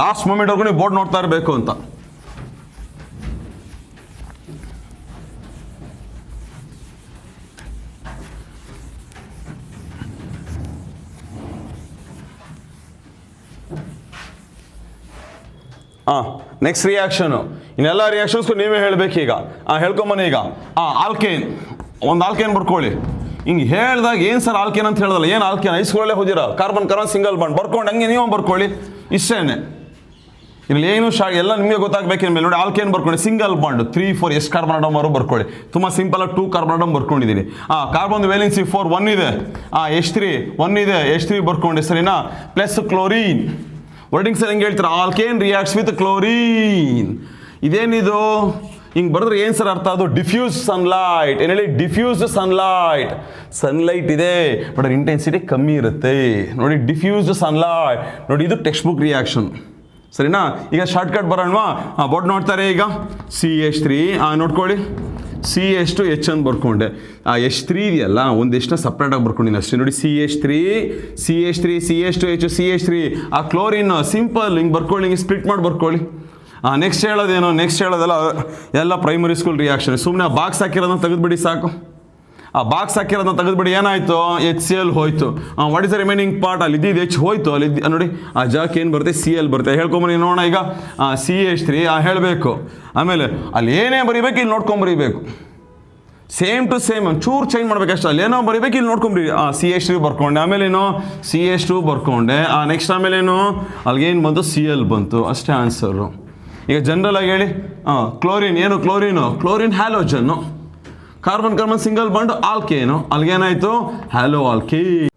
ಲಾಸ್ಟ್ ಮೂಮೆಂಟ್ವರೆಗೂ ನೀವು ಬೋರ್ಡ್ ನೋಡ್ತಾ ಇರಬೇಕು ಅಂತ. Next reaction. ಇನ್ನೆಲ್ಲ ರಿಯಾಕ್ಷನ್ಸ್ಗೂ ನೀವೇ ಹೇಳಬೇಕು. ಈಗ ಹೇಳ್ಕೊಂಬನ್ನಿ. ಈಗ ಆಲ್ಕೇನ್, ಒಂದು ಆಲ್ಕೇನ್ ಬರ್ಕೊಳ್ಳಿ. ಹಿಂಗೆ ಹೇಳ್ದಾಗ ಏನು ಸರ್ ಆಲ್ಕೇನ್ ಅಂತ ಹೇಳಿದಲ್ಲ, ಏನು ಆಲ್ಕೇನ್ ಐಸ್ಕೊಳ್ಳೇ ಹೋದಿರ, ಕಾರ್ಬನ್ ಸಿಂಗಲ್ ಬಾಂಡ್ ಬರ್ಕೊಂಡು ಹಂಗೆ ನೀವು ಬರ್ಕೊಳ್ಳಿ. ಇಷ್ಟೇನೆ, ಇಲ್ಲಿ ಏನು ಎಲ್ಲ ನಿಮಗೆ ಗೊತ್ತಾಗಬೇಕಿನ ಮೇಲೆ ನೋಡಿ. ಆಲ್ಕೇನ್ ಬರ್ಕೊಳ್ಳಿ, ಸಿಂಗಲ್ ಬಾಂಡ್ 3 4 ಎಷ್ಟು ಕಾರ್ಬನ್ ಆಟಮ್ ಅವರು ಬರ್ಕೊಳ್ಳಿ. ತುಂಬ ಸಿಂಪಲ್ ಆಗಿ 2 ಕಾರ್ಬನ್ ಆಟಮ್ ಬರ್ಕೊಂಡಿದ್ದೀನಿ. ಕಾರ್ಬನ್ ವೇಲೆನ್ಸಿ 4 1 ಇದೆ. H3 1 ಇದೆ, H3 ಬರ್ಕೊಂಡೆ ಸರಿನಾ. ಪ್ಲಸ್ ಕ್ಲೋರಿನ್ ವರ್ಡಿಂಗ್ಸಲ್ಲಿ ಹೆಂಗೆ ಹೇಳ್ತಾರೆ, ಆಲ್ಕೇನ್ ರಿಯಾಕ್ಟ್ಸ್ ವಿತ್ ಕ್ಲೋರಿನ್. ಇದೇನಿದು ಹಿಂಗೆ ಬರೆದ್ರೆ ಏನು ಸರ್ ಅರ್ಥ? ಅದು ಡಿಫ್ಯೂಸ್ ಸನ್ಲೈಟ್. ಏನು ಹೇಳಿ? Diffused sunlight. ಸನ್ಲೈಟ್ ಇದೆ ಬಟ್ ಇಂಟೆನ್ಸಿಟಿ ಕಮ್ಮಿ ಇರುತ್ತೆ ನೋಡಿ, ಡಿಫ್ಯೂಸ್ಡ್ ಸನ್ಲೈಟ್. ನೋಡಿ ಇದು ಟೆಕ್ಸ್ಟ್ ಬುಕ್ ರಿಯಾಕ್ಷನ್, ಸರಿನಾ? ಈಗ ಶಾರ್ಟ್ಕಟ್ ಬರೋಣವಾ? ಬೋರ್ಡ್ ನೋಡ್ತಾರೆ ಈಗ CH3 ನೋಡ್ಕೊಳ್ಳಿ, CH2H ಅಂತ ಬರ್ಕೊಂಡೆ. H3 ಇದೆಯಲ್ಲ ಒಂದೆಷ್ಟನ್ನ ಸಪ್ರೇಟಾಗಿ ಬರ್ಕೊಂಡಿನಿ ಅಷ್ಟೇ ನೋಡಿ. CH3 CH2H CH3. ಆ ಕ್ಲೋರಿನ್ ಸಿಂಪಲ್ ಹಿಂಗೆ ಬರ್ಕೊಳ್ಳಿ, ಹಿಂಗೆ ಸ್ಪ್ಲಿಟ್ ಮಾಡಿ ಬರ್ಕೊಳ್ಳಿ. ನೆಕ್ಸ್ಟ್ ಹೇಳೋದೇನು? ನೆಕ್ಸ್ಟ್ ಹೇಳೋದಲ್ಲ ಎಲ್ಲ ಪ್ರೈಮರಿ ಸ್ಕೂಲ್ ರಿಯಾಕ್ಷನ್. ಸುಮ್ಮನೆ ಆ ಬಾಕ್ಸ್ ಹಾಕಿರೋದನ್ನ ತೆಗೆದುಬಿಡಿ ಸಾಕು. ಆ ಬಾಕ್ಸ್ ಹಾಕಿರೋದನ್ನ ತೆಗೆದುಬಿಡಿ, ಏನಾಯಿತು? HCl ಹೋಯ್ತು. What is the remaining part? ಅಲ್ಲಿ ಇದ್ದಿದ್ದು H ಹೋಯ್ತು. ಅಲ್ಲಿ ನೋಡಿ ಆ ಜಾಕ್ ಏನು ಬರುತ್ತೆ? Cl ಬರುತ್ತೆ. ಹೇಳ್ಕೊಂಬರಿ ನೋಡೋಣ ಈಗ. CH3 ಹೇಳಬೇಕು. ಆಮೇಲೆ ಅಲ್ಲಿ ಏನೇ ಬರೀಬೇಕು ಇಲ್ಲಿ ನೋಡ್ಕೊಂಡು ಬರೀಬೇಕು. ಸೇಮ್ ಟು ಸೇಮ್ ಚೂರು ಚೇಂಜ್ ಮಾಡ್ಬೇಕಷ್ಟೇ. ಅಲ್ಲಿ ಏನೋ ಬರೀಬೇಕು, ಇಲ್ಲಿ ನೋಡ್ಕೊಂಬ್ರಿ. CH3 ಬರ್ಕೊಂಡೆ, ಆಮೇಲೇನು CH2 ಬರ್ಕೊಂಡೆ. ನೆಕ್ಸ್ಟ್ ಆಮೇಲೇನು ಅಲ್ಲಿಗೇನು ಬಂತು? Cl ಬಂತು. ಅಷ್ಟೇ ಆನ್ಸರು. ಈಗ ಜನರಲ್ ಆಗಿ ಹೇಳಿ, ಕ್ಲೋರಿನ್ ಏನು? Chlorine halogen. Carbon single bond alkane. ಅಲ್ಲಿಗೇನಾಯಿತು? Hello alkane.